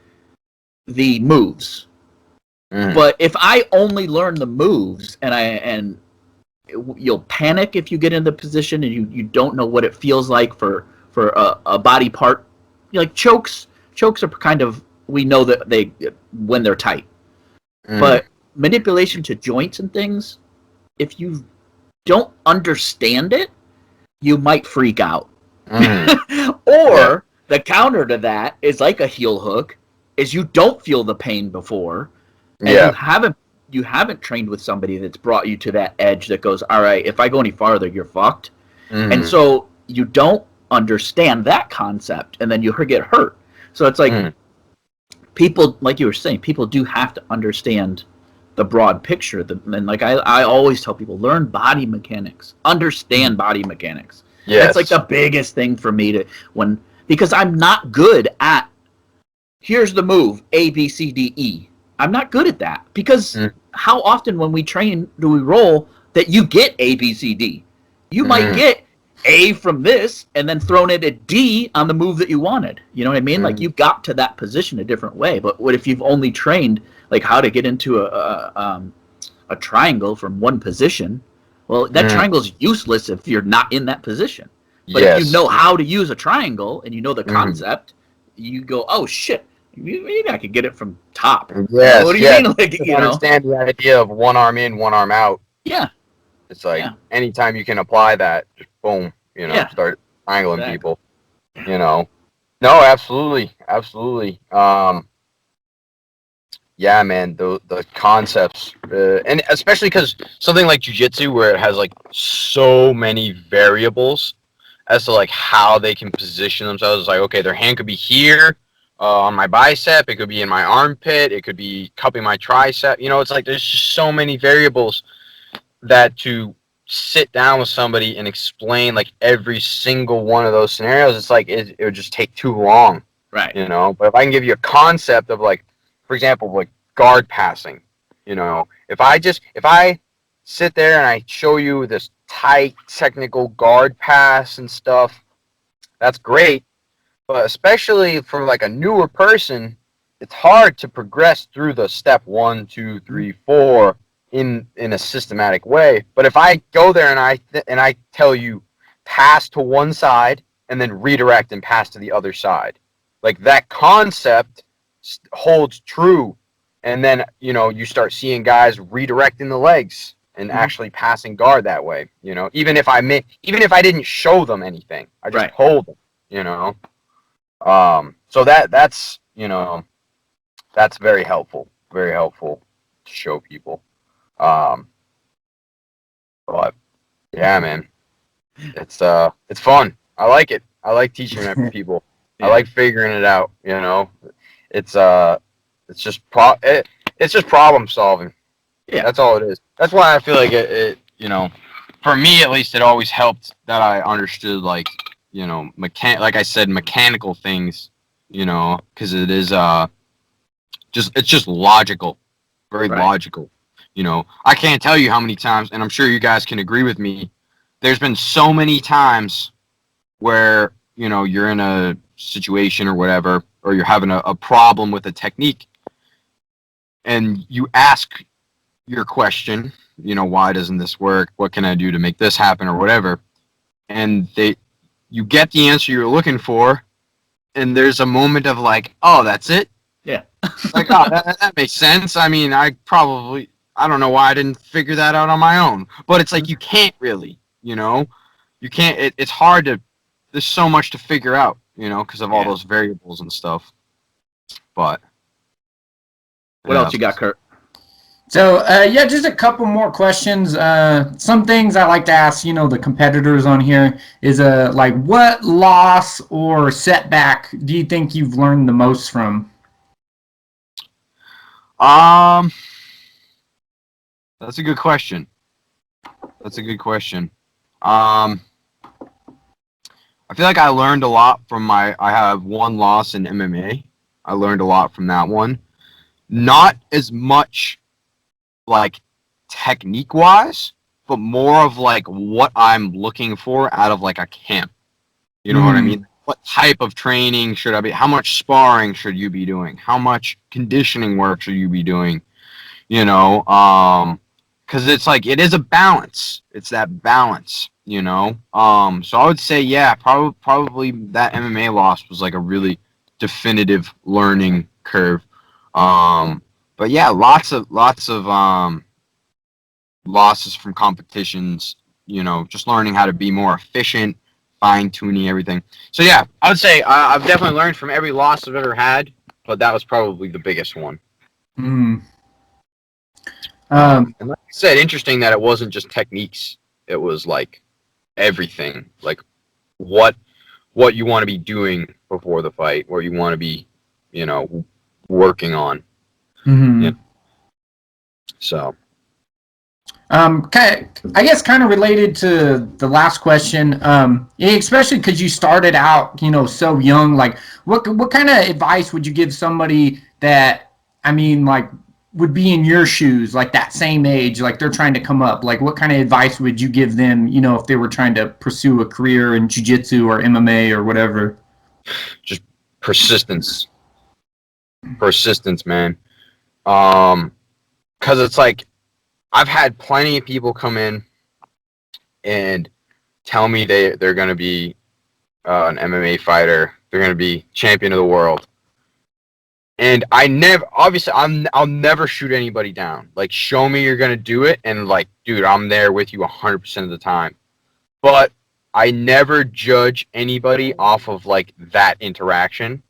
the moves. But if I only learn the moves, and you'll panic if you get in the position and you don't know what it feels like for a body part, like chokes are kind of, we know that when they're tight. But manipulation to joints and things, if you don't understand it, you might freak out. Or the counter to that is like a heel hook, is you don't feel the pain before. And you haven't trained with somebody that's brought you to that edge that goes, all right, if I go any farther, you're fucked. And so you don't understand that concept, and then you get hurt. So it's like people, like you were saying, people do have to understand the broad picture. And like I always tell people, learn body mechanics, understand body mechanics. That's like the biggest thing for me because I'm not good at, here's the move, A, B, C, D, E. I'm not good at that, because how often when we train do we roll that you get A, B, C, D? You might get A from this and then thrown it at D on the move that you wanted. You know what I mean? Like you got to that position a different way. But what if you've only trained like how to get into a triangle from one position? Well, that triangle's useless if you're not in that position. But if you know how to use a triangle and you know the concept, you go, oh shit. Maybe I could get it from top. Yes, what do you mean? Like, you understand the idea of one arm in, one arm out. Yeah. It's like anytime you can apply that, just boom, start triangling people. No, absolutely. yeah, man, the concepts, and especially because something like jiu-jitsu, where it has like so many variables as to like how they can position themselves. It's like, okay, their hand could be here on my bicep, it could be in my armpit, it could be cupping my tricep. You know, it's like there's just so many variables that to sit down with somebody and explain like every single one of those scenarios, it's like it would just take too long. Right. You know, but if I can give you a concept of like, for example, like guard passing, you know, if I sit there and I show you this tight technical guard pass and stuff, that's great. But especially for like a newer person, it's hard to progress through the step 1, 2, 3, 4 in a systematic way. But if I go there and I tell you pass to one side and then redirect and pass to the other side, like that concept holds true. And then, you know, you start seeing guys redirecting the legs and actually passing guard that way, you know, even if I didn't show them anything, I just told them, you know. So that's, you know, that's very helpful to show people. But yeah, man, it's fun. I like it. I like teaching it to people. I like figuring it out, you know. It's just problem solving. Yeah, that's all it is. That's why I feel like it you know, for me at least, it always helped that I understood, like, you know, like I said, mechanical things, you know, because it is it's just logical, very logical. You know, I can't tell you how many times, and I'm sure you guys can agree with me, there's been so many times where, you know, you're in a situation or whatever, or you're having a problem with a technique, and you ask your question, you know, why doesn't this work? What can I do to make this happen, or whatever? And you get the answer you're looking for, and there's a moment of like, oh, that's it? Yeah. Like, oh, that makes sense. I mean, I don't know why I didn't figure that out on my own. But it's like, you can't really, you know? You can't, it's hard to, there's so much to figure out, you know, because of all those variables and stuff. But. What else you got, Kurt? So, just a couple more questions. Some things I like to ask, you know, the competitors on here is, like, what loss or setback do you think you've learned the most from? That's a good question. I feel like I learned a lot from I have one loss in MMA. I learned a lot from that one. Not as much like technique wise, but more of like what I'm looking for out of like a camp. You know what I mean? What type of training should I be? How much sparring should you be doing? How much conditioning work should you be doing? You know, because it's like, it is a balance. It's that balance, you know. So I would say, yeah, probably that MMA loss was like a really definitive learning curve. But yeah, lots of losses from competitions, you know, just learning how to be more efficient, fine-tuning everything. So yeah, I would say I've definitely learned from every loss I've ever had, but that was probably the biggest one. And like I said, interesting that it wasn't just techniques. It was like everything, like what you want to be doing before the fight, what you want to be, you know, working on. Yeah. So. I guess kind of related to the last question, especially because you started out, you know, so young. Like, what kind of advice would you give somebody that, I mean, like, would be in your shoes, like that same age, like they're trying to come up? Like, what kind of advice would you give them, you know, if they were trying to pursue a career in jiu-jitsu or MMA or whatever? Just persistence, man. Because it's like, I've had plenty of people come in and tell me they're going to be an MMA fighter. They're going to be champion of the world. And I'll never shoot anybody down. Like, show me you're going to do it. And like, dude, I'm there with you 100% of the time. But I never judge anybody off of like that interaction.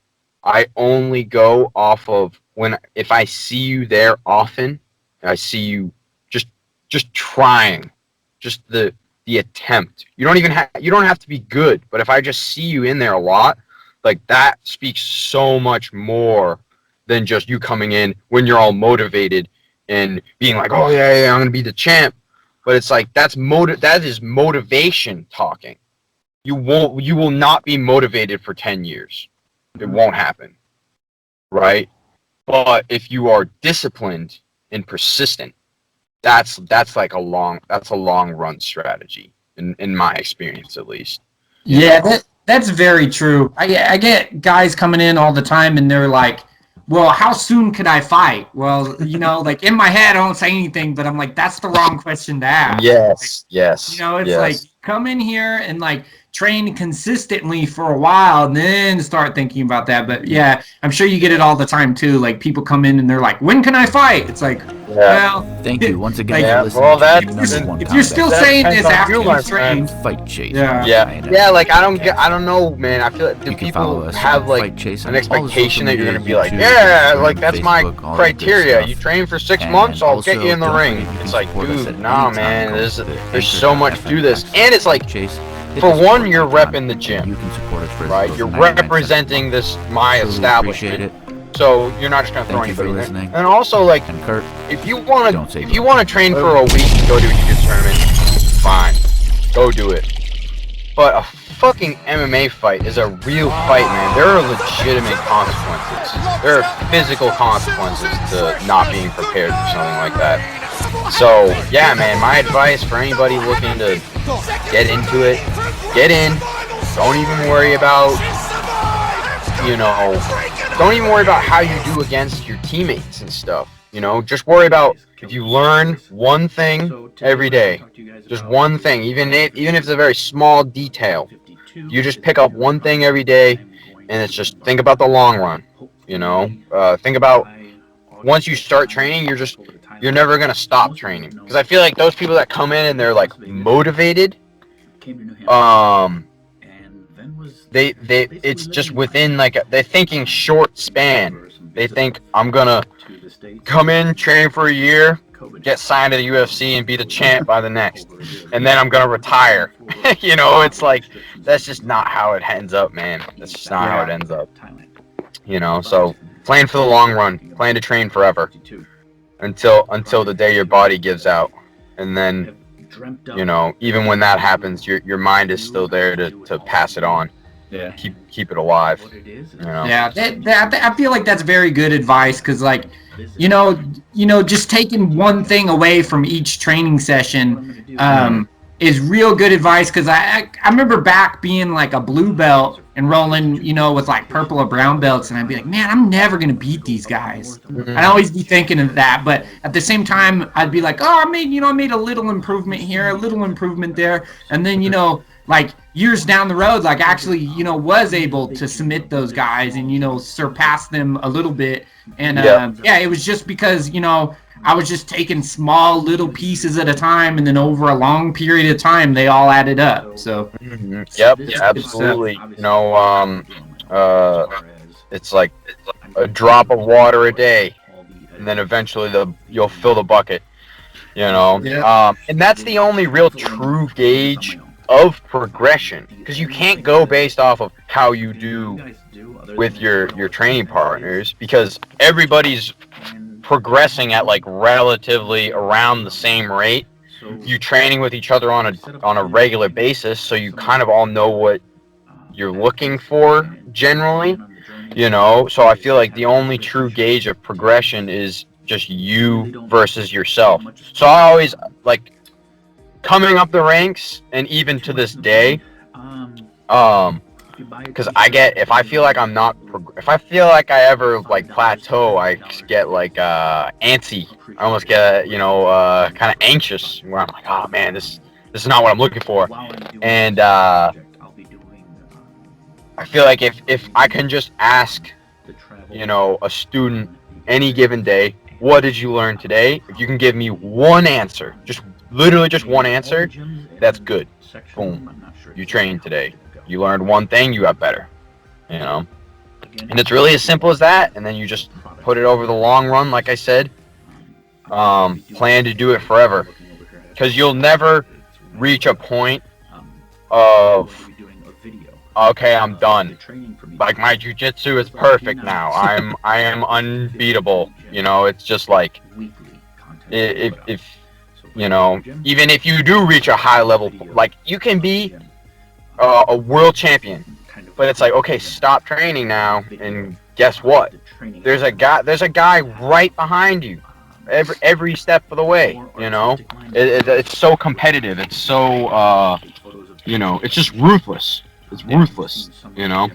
I only go off of if I see you there often, I see you just trying, just the attempt. You don't have to be good, but if I just see you in there a lot, like that speaks so much more than just you coming in when you're all motivated and being like, oh yeah, I'm gonna be the champ. But it's like that is motivation talking. You will not be motivated for 10 years. It won't happen. Right? But if you are disciplined and persistent, that's like a long run strategy in my experience, at least. Yeah, that's very true. I get guys coming in all the time and they're like, well, how soon could I fight? Well, like in my head, I don't say anything, but I'm like, that's the wrong question to ask. Yes. It's like, come in here and like train consistently for a while and then start thinking about that. But yeah, I'm sure you get it all the time too. Like people come in and they're like, when can I fight? It's like, well, thank you once again like, for listening. If you're still saying this after you train, Fight Chase. Yeah. Like I don't know, man. I feel like you people have like an expectation that you're gonna be like, YouTube, like that's my Facebook, criteria. You train for 6 months, I'll get you in the ring. It's like, dude, nah, man. There's so much to this, and it's like, for one, you're repping the gym. You can support us for right? You're representing my establishment. So you're not just gonna throw anybody in there. And also, like, if you wanna train for a week and go to a jiu-jitsu tournament, fine, go do it. But a fucking MMA fight is a real fight, man. There are legitimate consequences. There are physical consequences to not being prepared for something like that. So yeah, man, my advice for anybody looking to get into it, get in. Don't even worry about, don't even worry about how you do against your teammates and stuff. Just worry about if you learn one thing every day, just one thing, even if it's a very small detail. You just pick up one thing every day, and it's just think about the long run. Think about once you start training, you're never gonna stop training. Because I feel like those people that come in and they're like motivated, it's just within like they're thinking short span. They think I'm gonna come in, train for a year, get signed to the UFC, and be the champ by the next, and then I'm gonna retire. It's like that's just not how it ends up, man. That's just not how it ends up. So plan for the long run, plan to train forever, until the day your body gives out, and then even when that happens, your mind is still there to pass it on. Yeah, keep it alive. Yeah, I feel like that's very good advice, because like, just taking one thing away from each training session is real good advice. Because I remember back being like a blue belt and rolling, with like purple or brown belts, and I'd be like, man, I'm never gonna beat these guys. I'd always be thinking of that, but at the same time, I'd be like, oh, I made a little improvement here, a little improvement there, and then like years down the road, like actually, was able to submit those guys and, surpass them a little bit. And, it was just because, I was just taking small little pieces at a time, and then over a long period of time, they all added up. So, Yep, absolutely. It's like a drop of water a day, and then eventually you'll fill the bucket, and that's the only real true gauge of progression, because you can't go based off of how you do with your training partners, because everybody's progressing at like relatively around the same rate. You training with each other on a regular basis, so you kind of all know what you're looking for generally, so I feel like the only true gauge of progression is just you versus yourself. So I always like coming up the ranks, and even to this day, because if I feel like I ever like plateau, I get like antsy. I almost get kind of anxious, where I'm like, oh man, this is not what I'm looking for. And I feel like if I can just ask a student any given day, what did you learn today? If you can give me one answer, literally just one answer, that's good. Boom. You trained today. You learned one thing, you got better. And it's really as simple as that. And then you just put it over the long run, like I said. Plan to do it forever. Because you'll never reach a point of, okay, I'm done. Like, my jiu-jitsu is perfect now. I am unbeatable. You know, it's just like, if you know, even if you do reach a high level, like, you can be a world champion, but it's like, okay, stop training now, and guess what? There's a guy right behind you, every step of the way. You know, it's so competitive. It's so you know, it's just ruthless. It's ruthless. You know,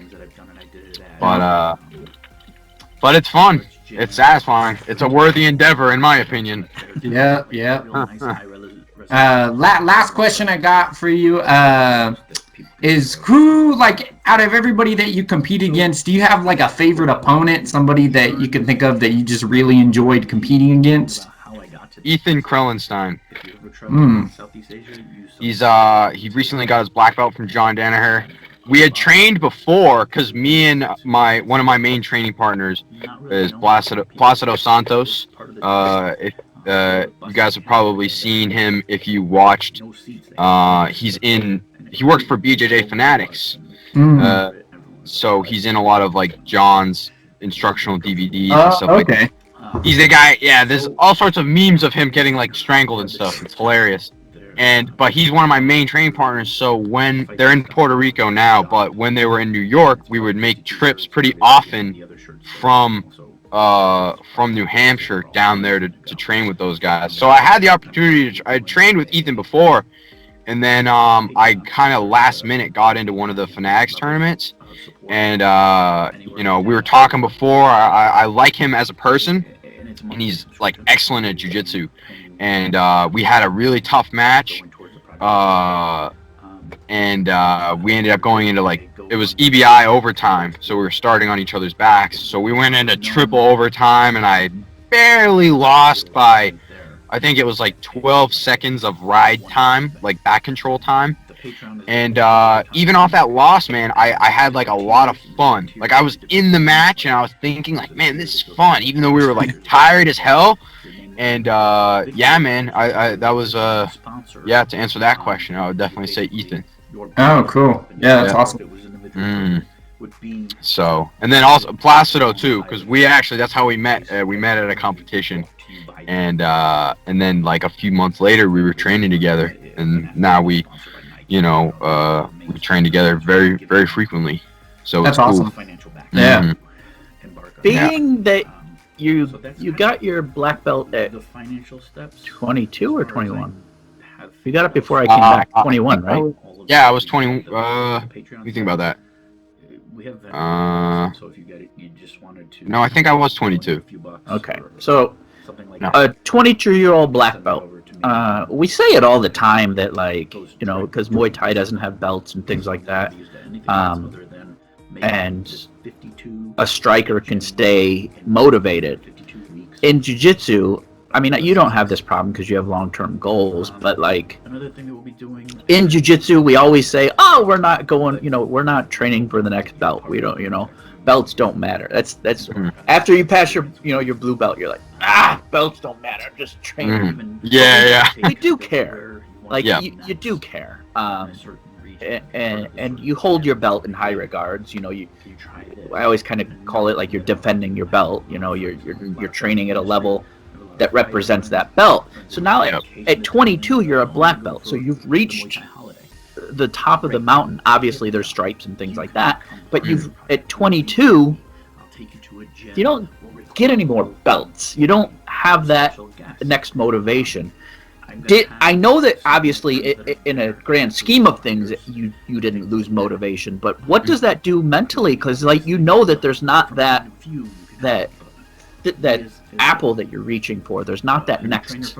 but it's fun. It's satisfying. It's a worthy endeavor, in my opinion. Yeah. Last question I got for you is, who, like, out of everybody that you compete against, do you have like a favorite opponent, somebody that you can think of that you just really enjoyed competing against? Ethan Krellenstein. He recently got his black belt from John Danaher. We had trained before, because me and one of my main training partners is Placido Santos. If you guys have probably seen him if you watched. He works for BJJ Fanatics. So he's in a lot of like John's instructional DVDs and stuff like that. He's the guy. Yeah, there's all sorts of memes of him getting like strangled and stuff. It's hilarious. But he's one of my main training partners. So when they're in Puerto Rico now, but when they were in New York, we would make trips pretty often from New Hampshire down there to train with those guys. So I had the opportunity I trained with Ethan before, and then I kind of last minute got into one of the Fanatics tournaments, and you know, we were talking before. I like him as a person, and he's like excellent at jiu-jitsu. And we had a really tough match, and we ended up going into, like, it was EBI overtime, so we were starting on each other's backs. So we went into triple overtime, and I barely lost by, I think it was like 12 seconds of ride time, like back control time. And even off that loss, man, I had like a lot of fun. Like, I was in the match, and I was thinking, like, man, this is fun, even though we were like tired as hell. And yeah, man, I that was yeah, to answer that question, I would definitely say Ethan. Oh, cool. Yeah, that's awesome. So, and then also Placido too, because that's how we met. We met at a competition, and then like a few months later, we were training together, and now we train together very, very frequently. So that's it's cool. Awesome. Yeah. Being that you got your black belt at 22 or 21? You got it before I came back. 21, right? Yeah, I was 20. What do you think about that? No, I think I was 22. Okay, so a 22-year-old black belt. We say it all the time that, like, you know, because Muay Thai doesn't have belts and things like that. And a striker can stay motivated. In jiu-jitsu, I mean, you don't have this problem because you have long-term goals, but like in jiu-jitsu, we always say, oh, we're not going, we're not training for the next belt. We don't, belts don't matter. That's after you pass your blue belt, you're like, belts don't matter. Just train. Yeah. We do care. Like, you do care. And you hold your belt in high regards. I always kind of call it like you're defending your belt. You're training at a level that represents that belt. So now at 22, you're a black belt. So you've reached the top of the mountain. Obviously, there's stripes and things like that. But at 22, you don't get any more belts. You don't have that next motivation. I know that obviously in a grand scheme of things you didn't lose motivation, but what does that do mentally? Because that there's not that apple that you're reaching for. There's not that next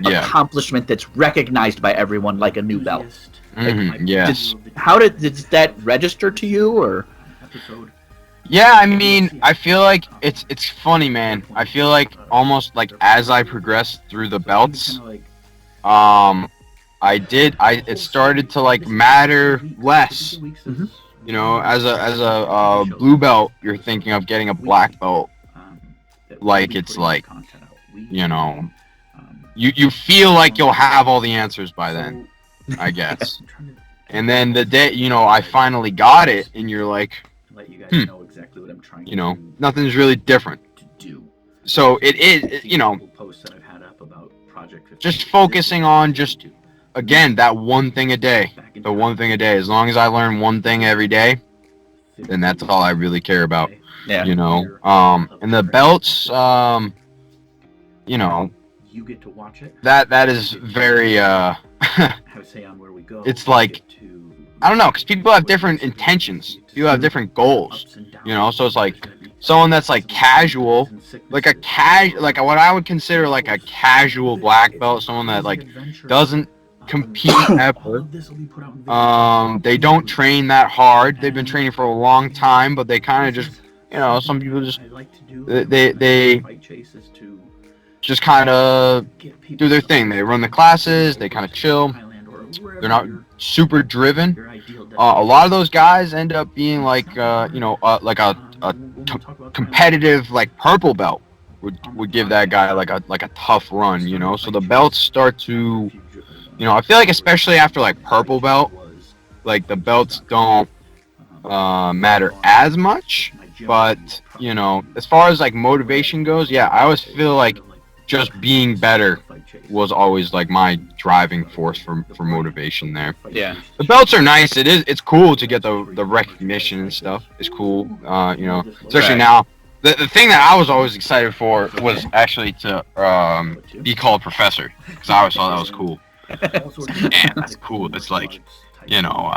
accomplishment that's recognized by everyone, like a new belt. Yes. How did that register to you, or? Yeah, I mean, I feel like it's funny, man. I feel like almost like as I progressed through the belts, it started to like matter less. You know, as a blue belt, you're thinking of getting a black belt. Like it's like, you know, you feel like you'll have all the answers by then, I guess. And then the day, you know, I finally got it, and you're like, you know, nothing's really different. So it is, you know, just focusing on just, again, that one thing a day. The one thing a day. As long as I learn one thing every day, then that's all I really care about. Yeah. You know, and the belts, you know, that is very, it's like, I don't know, because people have different intentions. People have different goals, you know, so it's like someone that's like casual, like like what I would consider like a casual black belt, someone that like doesn't compete ever. They don't train that hard. They've been training for a long time, but they kind of just, you know, some people just, they just kind of do their thing. They run the classes, they kind of chill. They're not super driven. A lot of those guys end up being like, you know, like a competitive like purple belt would give that guy like a tough run, you know. So the belts start to, you know, I feel like especially after like purple belt, like the belts don't matter as much. But you know, as far as like motivation goes, yeah, I always feel like just being better was always like my driving force for motivation there. Yeah. The belts are nice. It's cool to get the recognition and stuff. It's cool. You know, especially now. The thing that I was always excited for was actually to be called professor, because I always thought that was cool. Man, that's cool. It's like, you know,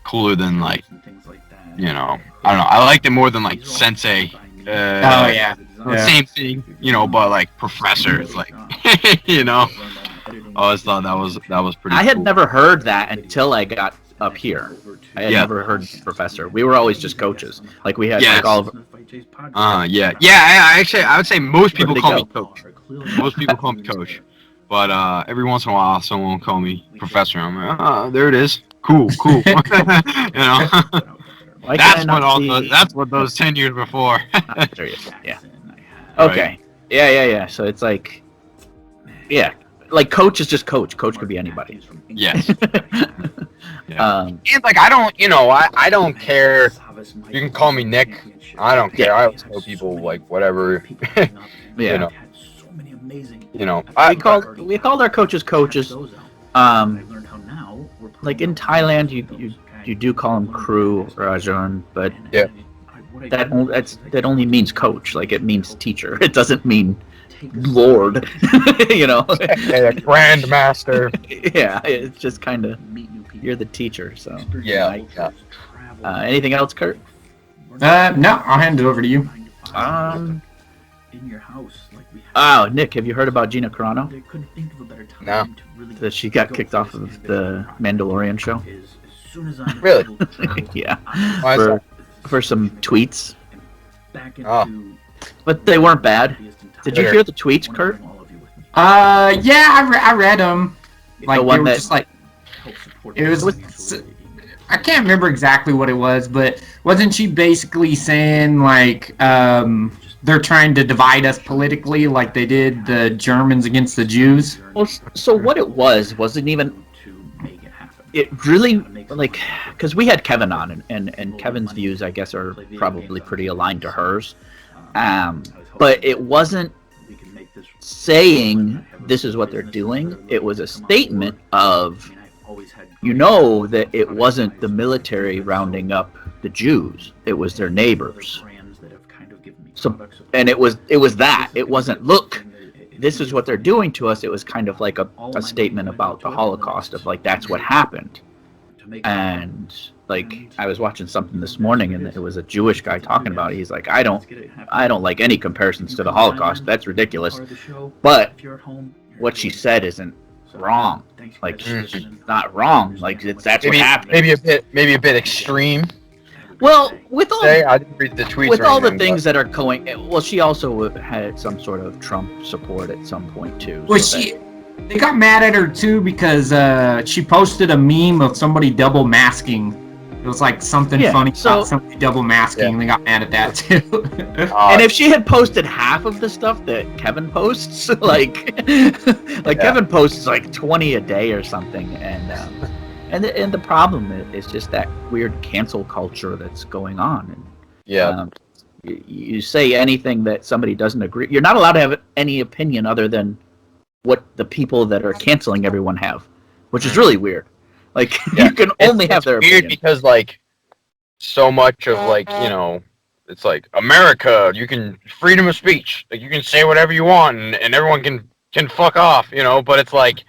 cooler than like, you know, I don't know. I liked it more than like sensei. Oh yeah. Same thing, you know, but like professor is like, you know. I always thought that was pretty. I had cool. never heard that until I got up here. I had never heard professor. We were always just coaches. Like we had like all of. Yeah. I would say most people call me coach. Most people call me coach, but every once in a while someone will call me professor. I'm like, oh, there it is. Cool. You know. That's what those 10 years before. Yeah. Okay. Yeah. So it's like, yeah, like coach is just coach. Coach could be anybody. Yes. And like I don't care. You can call me Nick. I don't care. I always tell people like whatever. Yeah. You know. We called our coaches. Like in Thailand, you do call him crew Rajan, but that only means coach. Like it means teacher. It doesn't mean lord. You know. Grandmaster. Yeah, it's just kind of you're the teacher. So yeah. Anything else, Kurt? No, I'll hand it over to you. Oh, Nick, have you heard about Gina Carano? No. That she got kicked off of the Mandalorian show? Really? Yeah. Why For some tweets. Oh. But they weren't bad. Did you hear the tweets, Kurt? Yeah, I read them. Like the one they were that just like it was. I can't remember exactly what it was, but wasn't she basically saying like they're trying to divide us politically, like they did the Germans against the Jews? Well, so what it wasn't even. It really, like, because we had Kevin on, and Kevin's views, I guess, are probably pretty aligned to hers. But it wasn't saying this is what they're doing. It was a statement of, you know, that it wasn't the military rounding up the Jews. It was their neighbors. So, and it was that. It wasn't, look, this is what they're doing to us. It was kind of like a statement about the Holocaust, of like, that's what happened. And like, I was watching something this morning, and it was a Jewish guy talking about it. He's like, I don't like any comparisons to the Holocaust. That's ridiculous. But what she said isn't wrong. Like, she's not wrong. Like, that's what happened. Maybe a bit extreme. Well, with all I didn't read the tweets. With all the things that are going, well, she also had some sort of Trump support at some point too. Well, they got mad at her too because she posted a meme of somebody double masking It was like something funny about somebody double masking, and they got mad at that too. And if she had posted half of the stuff that Kevin posts, like Kevin posts like 20 a day or something, and the problem is just that weird cancel culture that's going on. And, you say anything that somebody doesn't agree, you're not allowed to have any opinion other than what the people that are canceling everyone have, which is really weird. Like, you can only have their opinion. Weird because, like, so much of, like, you know, it's like, America, you can, freedom of speech. Like, you can say whatever you want, and everyone can fuck off, you know? But it's like,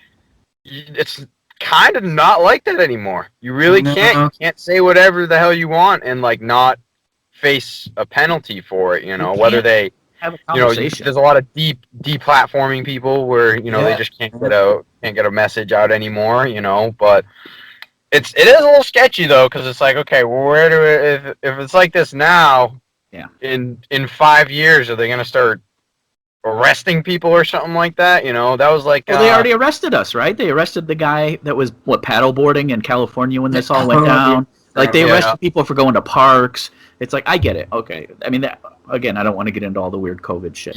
it's kind of not like that anymore. You really can't. You can't say whatever the hell you want and, like, not face a penalty for it, you know? Whether they... Have a you know, conversation. there's a lot of deplatforming people where, you know, they just can't get a message out anymore, you know, but it is a little sketchy though, because it's like, okay, well, where do if it's like this now, in 5 years, are they going to start arresting people or something like that? You know, that was like, well, they already arrested us, right? They arrested the guy that was paddleboarding in California when this all went down. Like, they arrested people for going to parks. It's like, I get it. Okay. I mean, again, I don't want to get into all the weird COVID shit.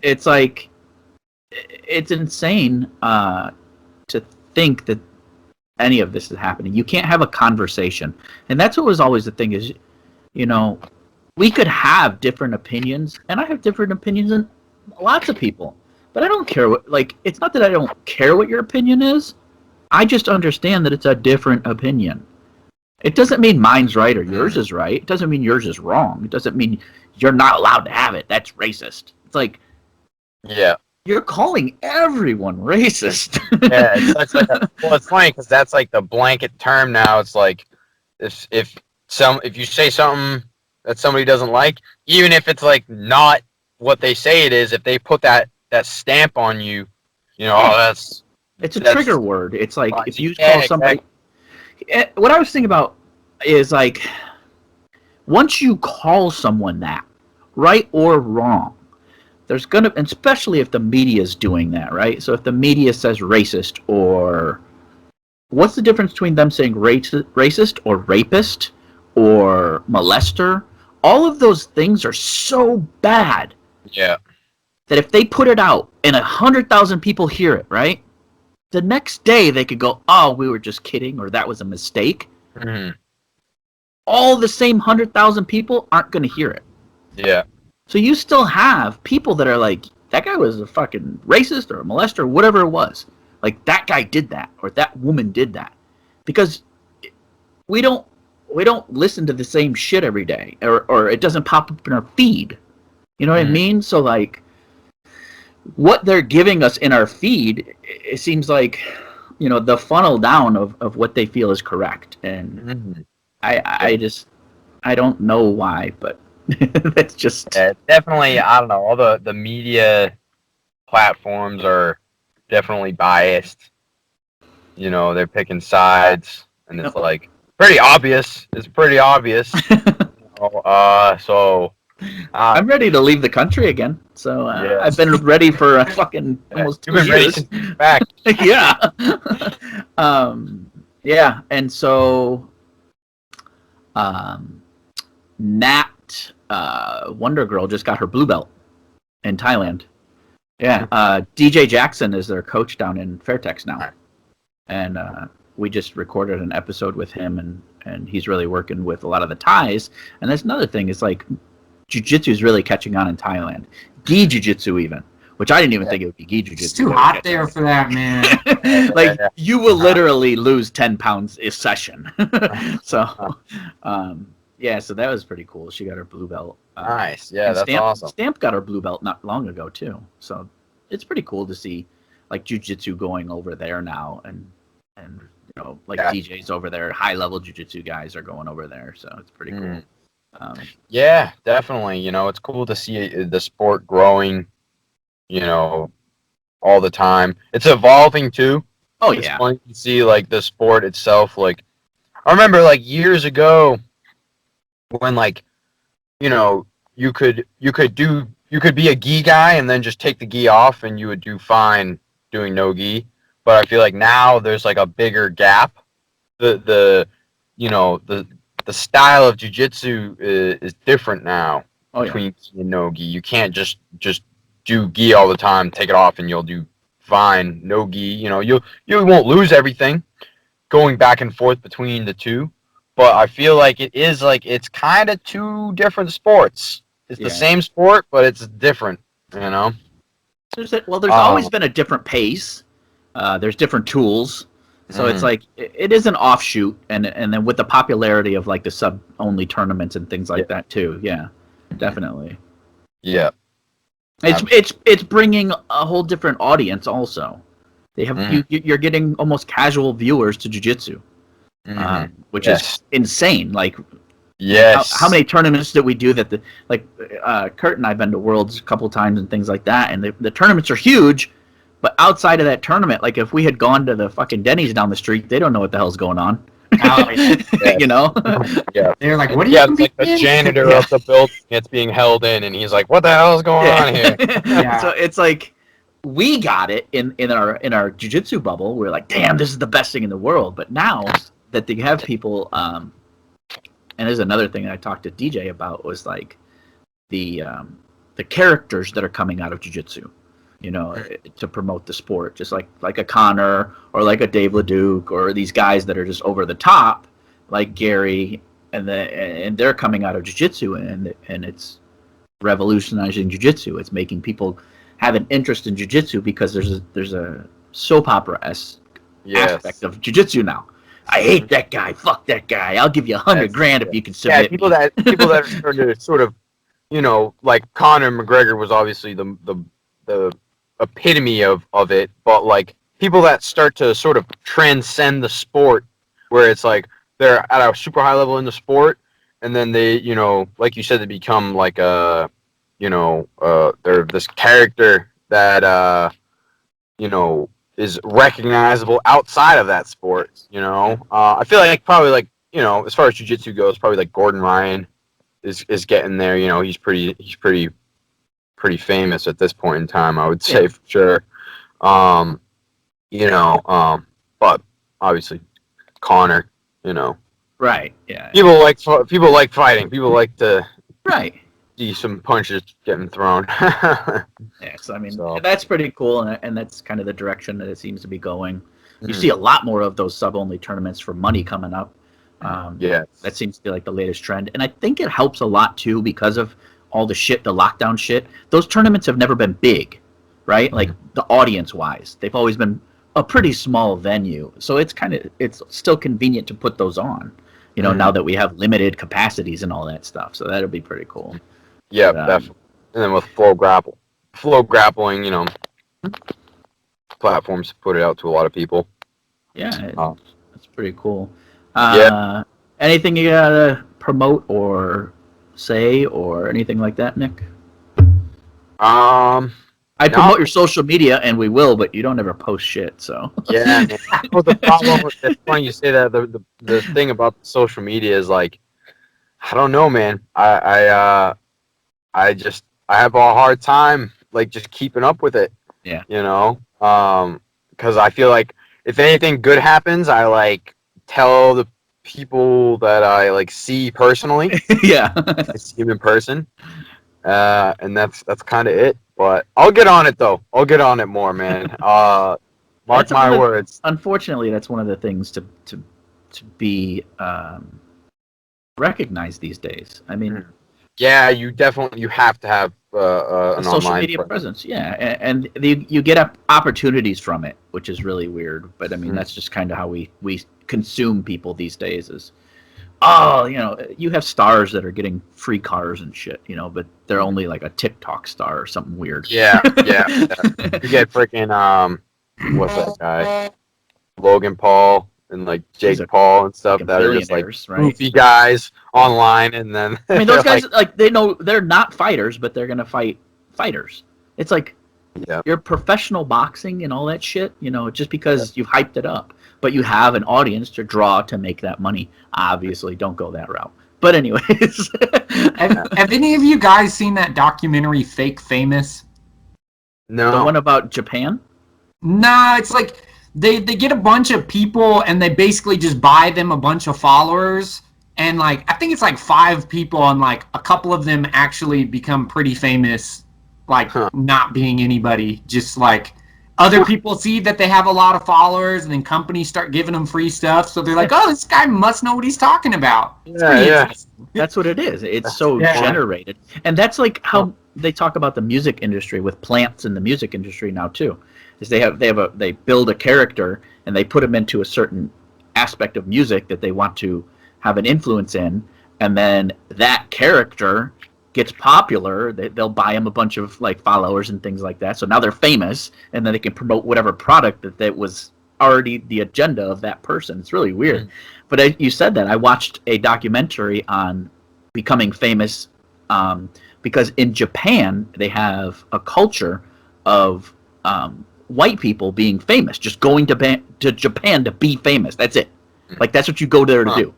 It's like, it's insane to think that any of this is happening. You can't have a conversation. And that's what was always the thing is, you know, we could have different opinions, and I have different opinions than lots of people. But I don't care what, like, it's not that I don't care what your opinion is. I just understand that it's a different opinion. It doesn't mean mine's right or yours is right. It doesn't mean yours is wrong. It doesn't mean you're not allowed to have it. That's racist. It's like, you're calling everyone racist. Well, it's funny because that's like the blanket term now. It's like if you say something that somebody doesn't like, even if it's like not what they say it is, if they put that stamp on you, you know, it's a trigger word. It's like if you call somebody. What I was thinking about is, like, once you call someone that, right or wrong, there's going to, especially if the media is doing that, right? So if the media says racist, or what's the difference between them saying racist or rapist or molester? All of those things are so bad that if they put it out and 100,000 people hear it, right? The next day they could go, oh, we were just kidding, or that was a mistake. Mm-hmm. All the same 100,000 people aren't going to hear it. Yeah. So you still have people that are like, that guy was a fucking racist or a molester or whatever it was. Like, that guy did that, or that woman did that. Because we don't listen to the same shit every day, or it doesn't pop up in our feed. You know what I mean? So, like, what they're giving us in our feed, it seems like, you know, the funnel down of what they feel is correct. And I don't know why, but that's just... definitely, I don't know, all the media platforms are definitely biased. You know, they're picking sides, and it's like, pretty obvious. It's pretty obvious. I'm ready to leave the country again. So I've been ready for fucking almost 2 years. Back. And so Nat Wonder Girl just got her blue belt in Thailand. DJ Jackson is their coach down in Fairtex now. And we just recorded an episode with him, and he's really working with a lot of the Thais. And that's another thing, is like, Jiu-Jitsu is really catching on in Thailand. Gi Jiu-Jitsu even, which I didn't even think it would be Gi Jiu-Jitsu. It's too hot there for that, man. Like, you will literally lose 10 pounds a session. So that was pretty cool. She got her blue belt. Nice. Yeah, that's awesome. Stamp got her blue belt not long ago, too. So it's pretty cool to see, like, Jiu-Jitsu going over there now. And you know, like, DJs over there, high-level Jiu-Jitsu guys are going over there. So it's pretty cool. Yeah, definitely. You know, it's cool to see the sport growing, you know, all the time. It's evolving too. It's fun to see, like, the sport itself. Like, I remember, like, years ago when, like, you know, you could be a gi guy and then just take the gi off and you would do fine doing no gi. But I feel like now there's, like, a bigger gap. The the style of jiu-jitsu is different now Oh, between gi and no gi. You can't just do gi all the time, take it off, and you'll do fine. No gi, you won't lose everything going back and forth between the two, but I feel like it's kind of two different sports. It's the same sport, but it's different. There's always been a different pace. There's different tools. So it's like it is an offshoot, and then with the popularity of like the sub-only tournaments and things like that too. Yeah, definitely. Yeah, it's bringing a whole different audience also. They have you're getting almost casual viewers to jiu-jitsu, which is insane. Like, how many tournaments did we do that? Kurt and I've been to Worlds a couple times and things like that, and the tournaments are huge. But outside of that tournament, like if we had gone to the fucking Denny's down the street, they don't know what the hell's going on. You know? Yeah. They're like, what are you it's like the janitor of the building gets being held in, and he's like, what the hell is going on here? So it's like we got it in our jiu-jitsu bubble. We're like, damn, this is the best thing in the world. But now that they have people, and there's another thing I talked to DJ about was like the characters that are coming out of jiu-jitsu. To promote the sport, just like a Connor or like a Dave LeDuc or these guys that are just over the top, like Gary, and they're coming out of jiu-jitsu, and it's revolutionizing jiu-jitsu. It's making people have an interest in jiu-jitsu because there's a soap opera-esque aspect of jiu-jitsu now. I hate that guy. Fuck that guy. I'll give you $100,000 if you can submit. Yeah, people that are starting to sort of, like Conor McGregor was obviously the epitome of it, but like people that start to sort of transcend the sport, where it's like they're at a super high level in the sport, and then they, like you said, they become like they're this character that is recognizable outside of that sport. I feel like probably like as far as jiu-jitsu goes, probably like Gordon Ryan is getting there. He's pretty famous at this point in time, I would say, for sure. But obviously Connor, right? Yeah. People like fighting. People like to see some punches getting thrown. So that's pretty cool, and that's kind of the direction that it seems to be going. You see a lot more of those sub-only tournaments for money coming up. That seems to be like the latest trend, and I think it helps a lot too because of all the lockdown shit. Those tournaments have never been big, right? Like the audience-wise, they've always been a pretty small venue. So it's still convenient to put those on, now that we have limited capacities and all that stuff. So that'll be pretty cool. Yeah, definitely. And then with flow grappling, platforms put it out to a lot of people. Yeah, that's pretty cool. Anything you gotta promote or say or anything like that, Nick? I promote your social media, and we will, but you don't ever post shit, so. Yeah, man. Well, the problem with it's funny you say that. The thing about social media is like, I don't know, man. I have a hard time like just keeping up with it. Yeah. Because I feel like if anything good happens, I like tell the people that I like see personally. Yeah. I see them in person. And that's kind of it. But I'll get on it though. I'll get on it more, man. Mark my words. Unfortunately, that's one of the things to be recognized these days. I mean, yeah, you have to have an social online media presence. Yeah, and you get opportunities from it, which is really weird. But I mean, that's just kind of how we consume people these days. Is you have stars that are getting free cars and shit, but they're only like a TikTok star or something weird. Yeah. You get freaking what's that guy? Logan Paul and like Jake Paul and stuff that are just like goofy guys online, and then I mean those guys like they know they're not fighters, but they're gonna fight fighters. It's like you're professional boxing and all that shit, just because you've hyped it up. But you have an audience to draw to make that money. Obviously, don't go that route. But anyways. Have any of you guys seen that documentary Fake Famous? No. The one about Japan? Nah, it's like they get a bunch of people and they basically just buy them a bunch of followers. And like, I think it's like 5 people, and like a couple of them actually become pretty famous, like not being anybody, just like other people see that they have a lot of followers, and then companies start giving them free stuff. So they're like, oh, this guy must know what he's talking about. Yeah. That's what it is. It's so generated. And that's like how they talk about the music industry with plants in the music industry now too. Is they build a character and they put them into a certain aspect of music that they want to have an influence in, and then that character gets popular. They'll buy them a bunch of like followers and things like that. So now they're famous, and then they can promote whatever product that was already the agenda of that person. It's really weird. But you said that. I watched a documentary on becoming famous because in Japan they have a culture of white people being famous, just going to Japan to be famous. That's it. Like that's what you go there to do.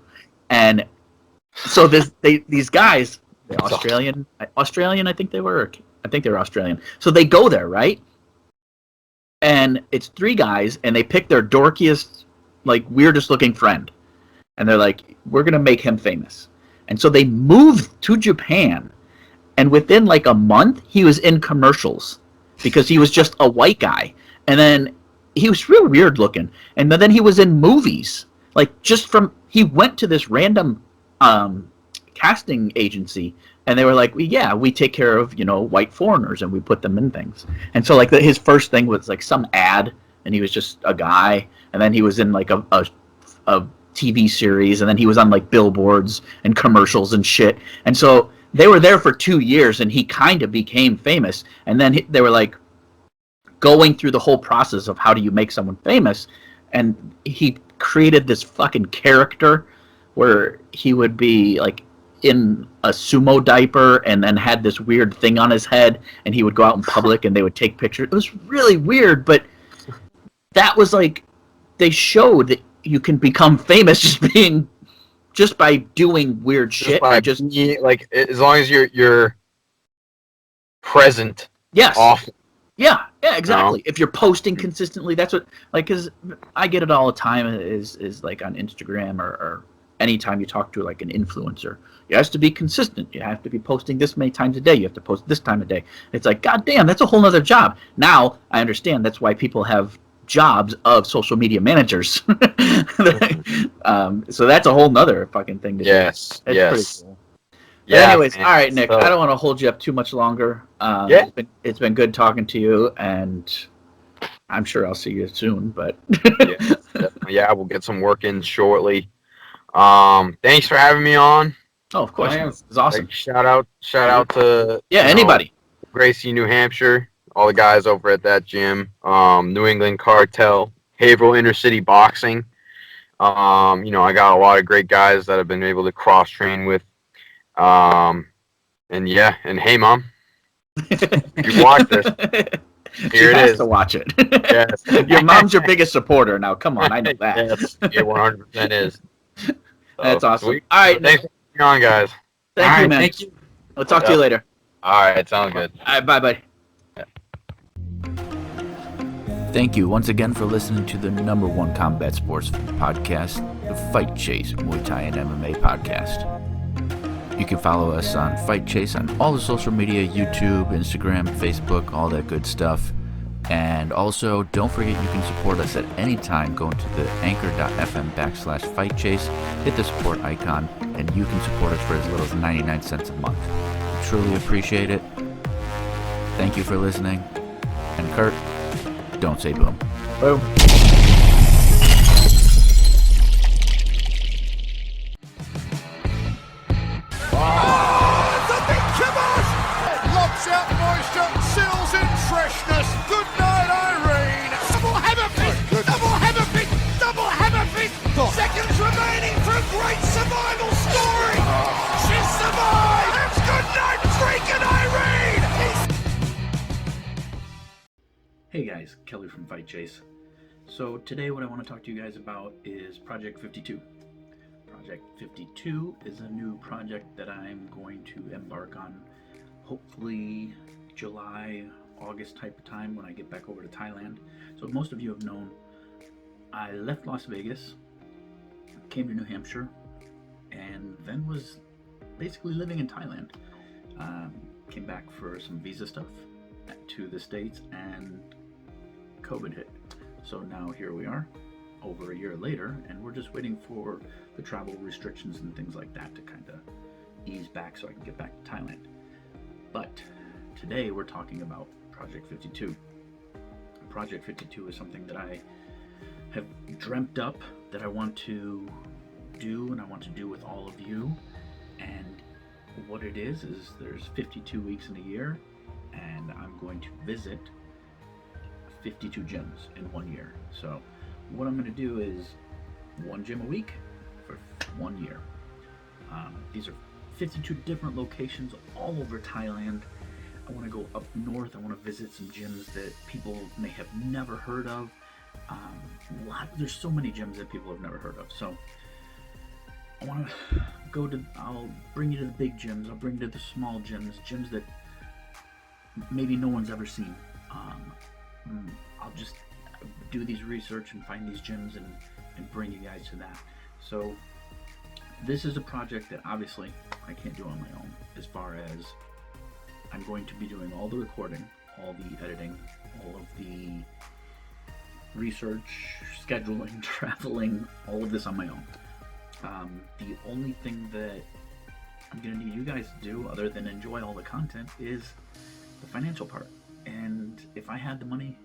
And so these guys, Australian, I think they were. I think they were Australian. So they go there, right? And it's 3 guys, and they pick their dorkiest, like weirdest looking friend, and they're like, "We're gonna make him famous." And so they moved to Japan, and within like a month, he was in commercials because he was just a white guy, and then he was real weird looking, and then he was in movies, like he went to this random casting agency, and they were like, we take care of white foreigners, and we put them in things. And so like his first thing was like some ad, and he was just a guy, and then he was in like a TV series, and then he was on like billboards and commercials and shit. And so they were there for 2 years, and he kind of became famous. And then they were like going through the whole process of how do you make someone famous, and he created this fucking character where he would be like in a sumo diaper and then had this weird thing on his head, and he would go out in public and they would take pictures. It was really weird, but that was like, they showed that you can become famous just by doing weird shit. Like as long as you're present. Yes. Often. Yeah, exactly. If you're posting consistently, that's what, like, because I get it all the time is like on Instagram or anytime you talk to like an influencer, you have to be consistent. You have to be posting this many times a day. You have to post this time a day. It's like, God damn, that's a whole nother job. Now I understand that's why people have jobs of social media managers. So that's a whole nother fucking thing to do. It's pretty cool. But anyways, man. All right, Nick, I don't want to hold you up too much longer. It's been good talking to you, and I'm sure I'll see you soon. But we'll get some work in shortly. Thanks for having me on. Oh, of course. It was awesome. Like, shout out to anybody. Gracie, New Hampshire, all the guys over at that gym. New England Cartel, Haverhill Inner City Boxing. I got a lot of great guys that I've been able to cross train with. And hey, Mom, you watch this. Here it is. To watch it. Yes. Your mom's your biggest supporter now. Come on, I know that. Yes, it 100% is. So, that's awesome. Sweet. All right, thanks for being on, guys. Thank you, man. Thank you. We'll talk to you later. All right, sounds good. All right, bye. Yeah. Thank you once again for listening to the #1 combat sports podcast, the Fight Chase Muay Thai and MMA podcast. You can follow us on Fight Chase on all the social media, YouTube, Instagram, Facebook, all that good stuff. And also, don't forget you can support us at any time going to the anchor.fm/fightchase, hit the support icon, and you can support us for as little as 99 cents a month. We truly appreciate it. Thank you for listening. And Kurt, don't say boom. Boom. Seconds remaining for a great survival story. She survived. It's good night, freaking Irene. Hey guys, Kelly from Fight Chase. So today what I want to talk to you guys about is Project 52. Project 52 is a new project that I'm going to embark on hopefully July, August type of time when I get back over to Thailand. So most of you have known I left Las Vegas, came to New Hampshire, and then was basically living in Thailand. Came back for some visa stuff to the States, and COVID hit. So now here we are, over a year later, and we're just waiting for the travel restrictions and things like that to kind of ease back so I can get back to Thailand. But today we're talking about Project 52. Project 52 is something that I have dreamt up that I want to do, and I want to do with all of you. And what it is there's 52 weeks in a year, and I'm going to visit 52 gyms in 1 year. So what I'm going to do is one gym a week for 1 year. These are 52 different locations all over Thailand. I want to go up north. I want to visit some gyms that people may have never heard of. There's so many gyms that people have never heard of. So I want to I'll bring you to the big gyms. I'll bring you to the small gyms that maybe no one's ever seen. I'll just do these research and find these gyms and bring you guys to that. So this is a project that obviously I can't do on my own, as far as I'm going to be doing all the recording, all the editing, all of the research, scheduling, traveling, all of this on my own. The only thing that I'm going to need you guys to do, other than enjoy all the content, is the financial part. And if I had the money,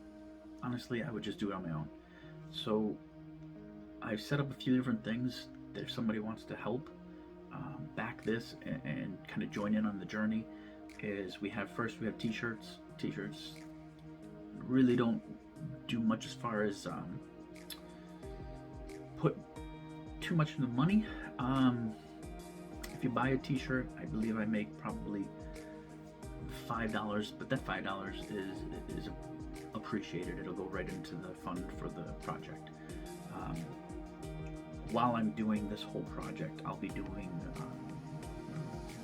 honestly, I would just do it on my own. So I've set up a few different things that if somebody wants to help back this and kind of join in on the journey, is we have t-shirts. T-shirts really don't do much as far as put too much in the money. If you buy a t-shirt, I believe I make probably $5, but that $5 is appreciated. It'll go right into the fund for the project. While I'm doing this whole project, I'll be doing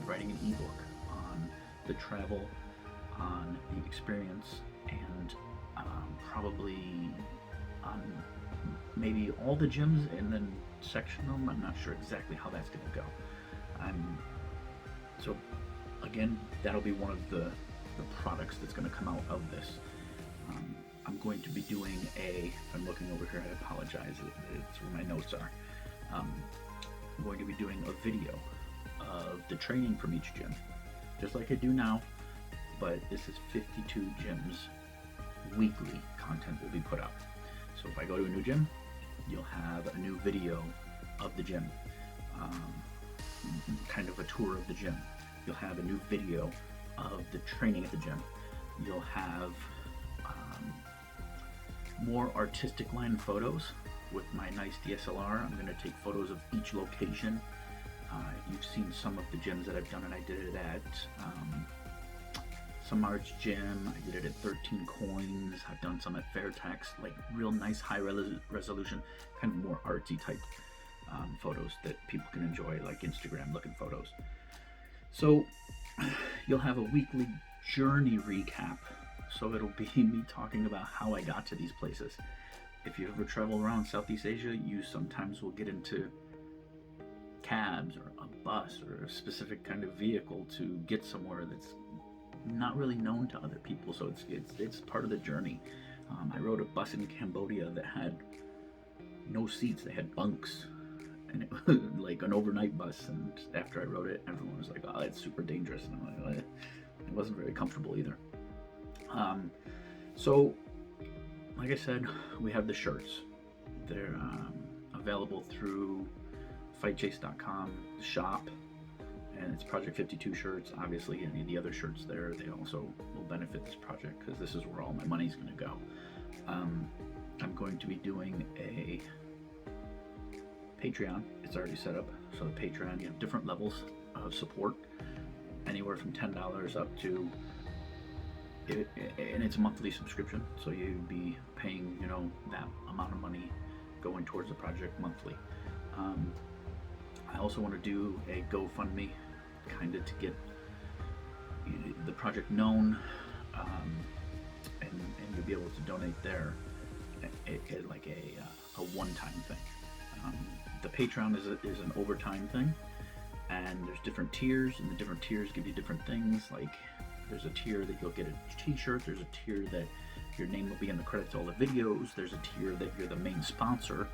writing an ebook on the travel, on the experience, and probably on maybe all the gyms and then section them. I'm not sure exactly how that's going to go. So again, that'll be one of the products that's going to come out of this. I'm going to be doing I'm looking over here, I apologize, it's where my notes are. I'm going to be doing a video of the training from each gym, just like I do now, but this is 52 gyms. Weekly content will be put up. So if I go to a new gym, you'll have a new video of the gym, kind of a tour of the gym. You'll have a new video of the training at the gym. You'll have more artistic line photos with my nice DSLR. I'm going to take photos of each location. You've seen some of the gyms that I've done, and I did it at some Arts Gym. I did it at 13 Coins. I've done some at Fairtex, like real nice high resolution, kind of more artsy type photos that people can enjoy, like Instagram looking photos. So you'll have a weekly journey recap. So it'll be me talking about how I got to these places. If you ever travel around Southeast Asia, you sometimes will get into cabs or a bus or a specific kind of vehicle to get somewhere that's not really known to other people. So it's part of the journey. I rode a bus in Cambodia that had no seats. They had bunks, and it was like an overnight bus. And after I rode it, everyone was like, "Oh, it's super dangerous," and I'm like, it wasn't very comfortable either. So like I said, we have the shirts. They're available through fightchase.com, the shop, and it's Project 52 shirts. Obviously, any of the other shirts there, they also will benefit this project because this is where all my money's going to go. I'm going to be doing a Patreon. It's already set up. So the Patreon, you have different levels of support, anywhere from $10 up to, and it's a monthly subscription, so you'd be paying, that amount of money going towards the project monthly. I also want to do a GoFundMe, kind of to get the project known, and you'll be able to donate there. like a one-time thing. The Patreon is an overtime thing, and there's different tiers, and the different tiers give you different things. Like there's a tier that you'll get a t-shirt, there's a tier that your name will be in the credits to all the videos, there's a tier that you're the main sponsor.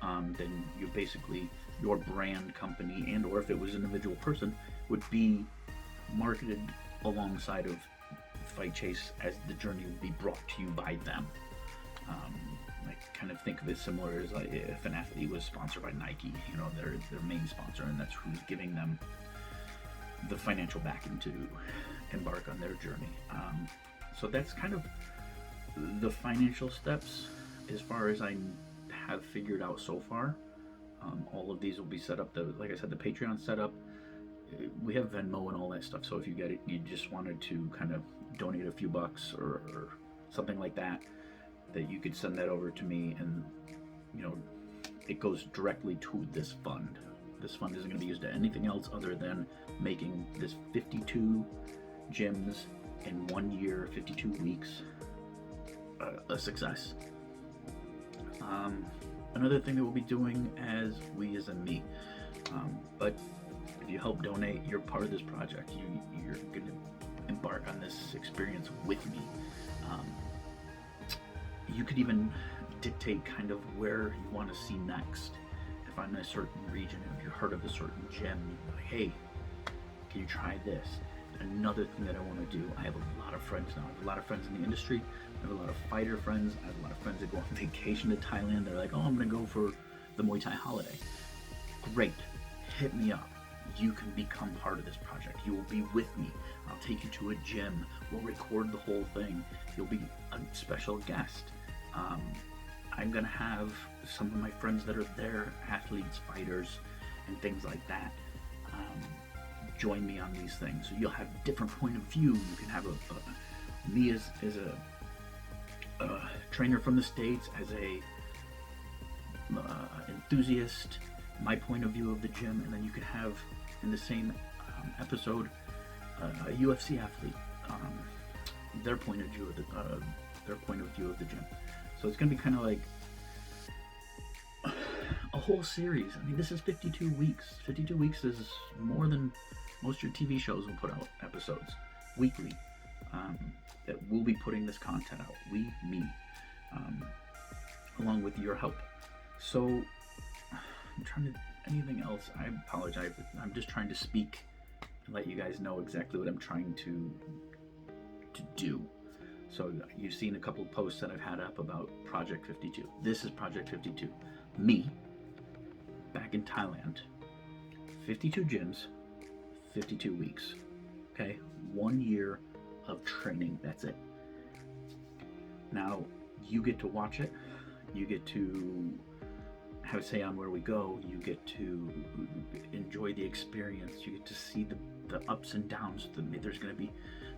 Then you basically, your brand company, and or if it was an individual person, would be marketed alongside of Fight Chase, as the journey would be brought to you by them. I kind of think of it similar as like if an athlete was sponsored by Nike, they're their main sponsor, and that's who's giving them the financial backing to embark on their journey. So that's kind of the financial steps as far as I have figured out so far. All of these will be set up. Like I said, the Patreon setup. We have Venmo and all that stuff. So if you just wanted to kind of donate a few bucks or something like that, that you could send that over to me, and it goes directly to this fund. This fund isn't going to be used to anything else other than making this 52 gyms in 1 year, 52 weeks, a success. Another thing that we'll be doing as in me, but if you help donate, you're part of this project. You're going to embark on this experience with me. You could even dictate kind of where you want to see next. If I'm in a certain region, if you heard of a certain gym, you're like, hey, can you try this? Another thing that I want to do, I have a lot of friends now. I have a lot of friends in the industry. I have a lot of fighter friends. I have a lot of friends that go on vacation to Thailand. They're like, oh, I'm going to go for the Muay Thai holiday. Great. Hit me up. You can become part of this project. You will be with me. I'll take you to a gym. We'll record the whole thing. You'll be a special guest. I'm going to have some of my friends that are there, athletes, fighters, and things like that, join me on these things. So you'll have a different point of view. You can have me as a trainer from the States, as a enthusiast, my point of view of the gym, and then you could have in the same episode a UFC athlete, their point of view of the gym. So it's going to be kind of like a whole series. I mean, this is 52 weeks. 52 weeks is more than most of your TV shows will put out episodes weekly. That we'll be putting this content out. Me, along with your help. So I'm trying to. Anything else? I apologize. I'm just trying to speak and let you guys know exactly what I'm trying to do. So you've seen a couple of posts that I've had up about Project 52. This is Project 52. Me, back in Thailand. 52 gyms, 52 weeks. Okay? 1 year of training. That's it. Now, you get to watch it. You get to have a say on where we go. You get to enjoy the experience. You get to see the ups and downs. There's going to be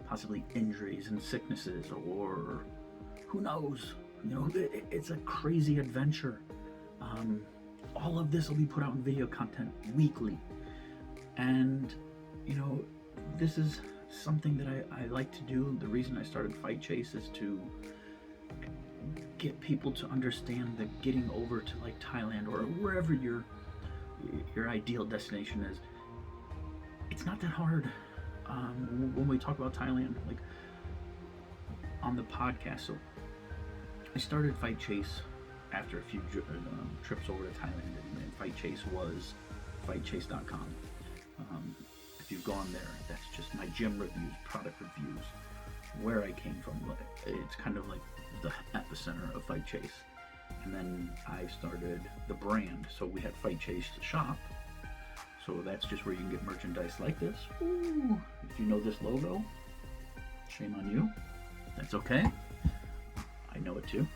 possibly injuries and sicknesses, or who knows? It's a crazy adventure. All of this will be put out in video content weekly, and this is something that I like to do. The reason I started Fight Chase is to get people to understand that getting over to like Thailand or wherever your ideal destination is, it's not that hard. When we talk about Thailand, like on the podcast, so I started Fight Chase after a few trips over to Thailand, and Fight Chase was fightchase.com. If you've gone there, that's just my gym reviews, product reviews, where I came from. It's kind of like the epicenter of Fight Chase. And then I started the brand. So we had Fight Chase shop. So that's just where you can get merchandise like this. Ooh, if you know this logo, shame on you. That's okay. I know it too.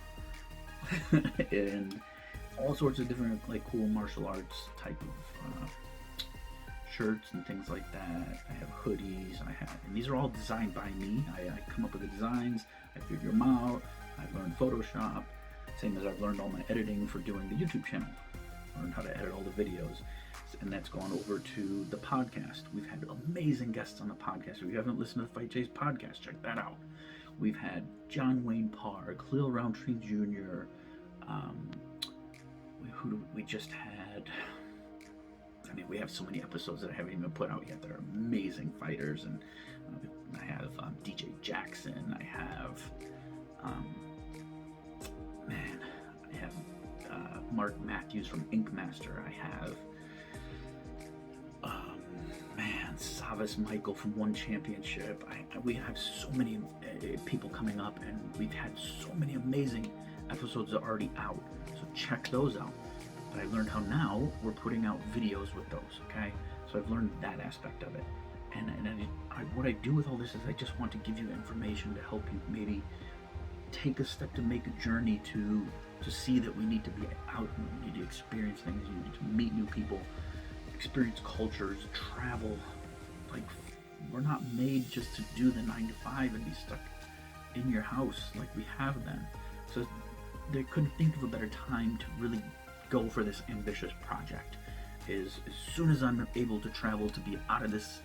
And all sorts of different like cool martial arts type of shirts and things like that. I have hoodies. And these are all designed by me. I come up with the designs. I figure them out. I've learned Photoshop. Same as I've learned all my editing for doing the YouTube channel. Learned how to edit all the videos. And that's gone over to the podcast. We've had amazing guests on the podcast. If you haven't listened to the Fight Chase podcast, check that out. We've had John Wayne Parr, Khalil Roundtree Jr., We just had. I mean, we have so many episodes that I haven't even put out yet that are amazing fighters, and I have DJ Jackson. I have, I have Mark Matthews from Ink Master. I have, Savas Michael from One Championship. We have so many people coming up, and we've had so many amazing episodes that are already out. So check those out. But I learned how now we're putting out videos with those, okay? So I've learned that aspect of it. And what I do with all this is I just want to give you information to help you maybe take a step to make a journey to see that we need to be out and we need to experience things, you need to meet new people, experience cultures, travel. Like, we're not made just to do the 9 to 5 and be stuck in your house like we have been. So they couldn't think of a better time to really go for this ambitious project. Is as soon as I'm able to travel, to be out of this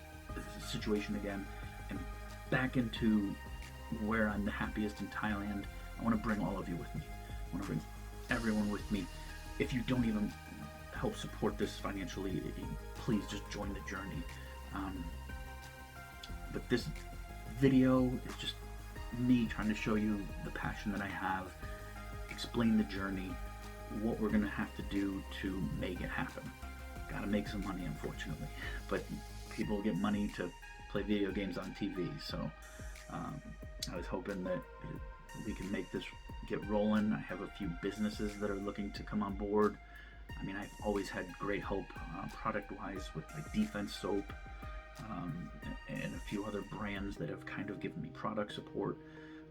situation again and back into where I'm the happiest in Thailand, I want to bring all of you with me. I want to bring everyone with me. If you don't even help support this financially, please just join the journey. But this video is just me trying to show you the passion that I have, explain the journey, what we're going to have to do to make it happen. Got to make some money, unfortunately, but people get money to play video games on TV, so I was hoping that we can make this get rolling. I have a few businesses that are looking to come on board. I mean, I've always had great hope product-wise with like Defense Soap and a few other brands that have kind of given me product support.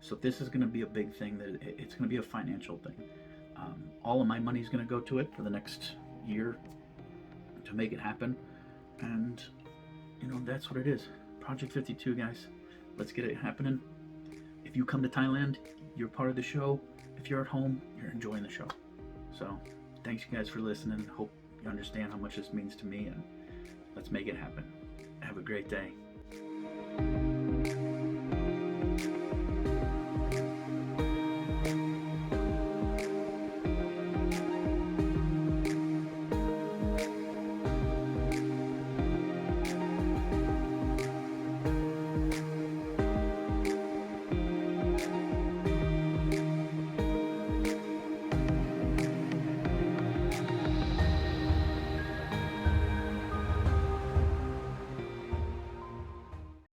So this is going to be a big thing. That it's going to be a financial thing. All of my money is going to go to it for the next year to make it happen. And, you know, that's what it is. Project 52, guys. Let's get it happening. If you come to Thailand, you're part of the show. If you're at home, you're enjoying the show. So thanks, you guys, for listening. Hope you understand how much this means to me, and let's make it happen. Have a great day.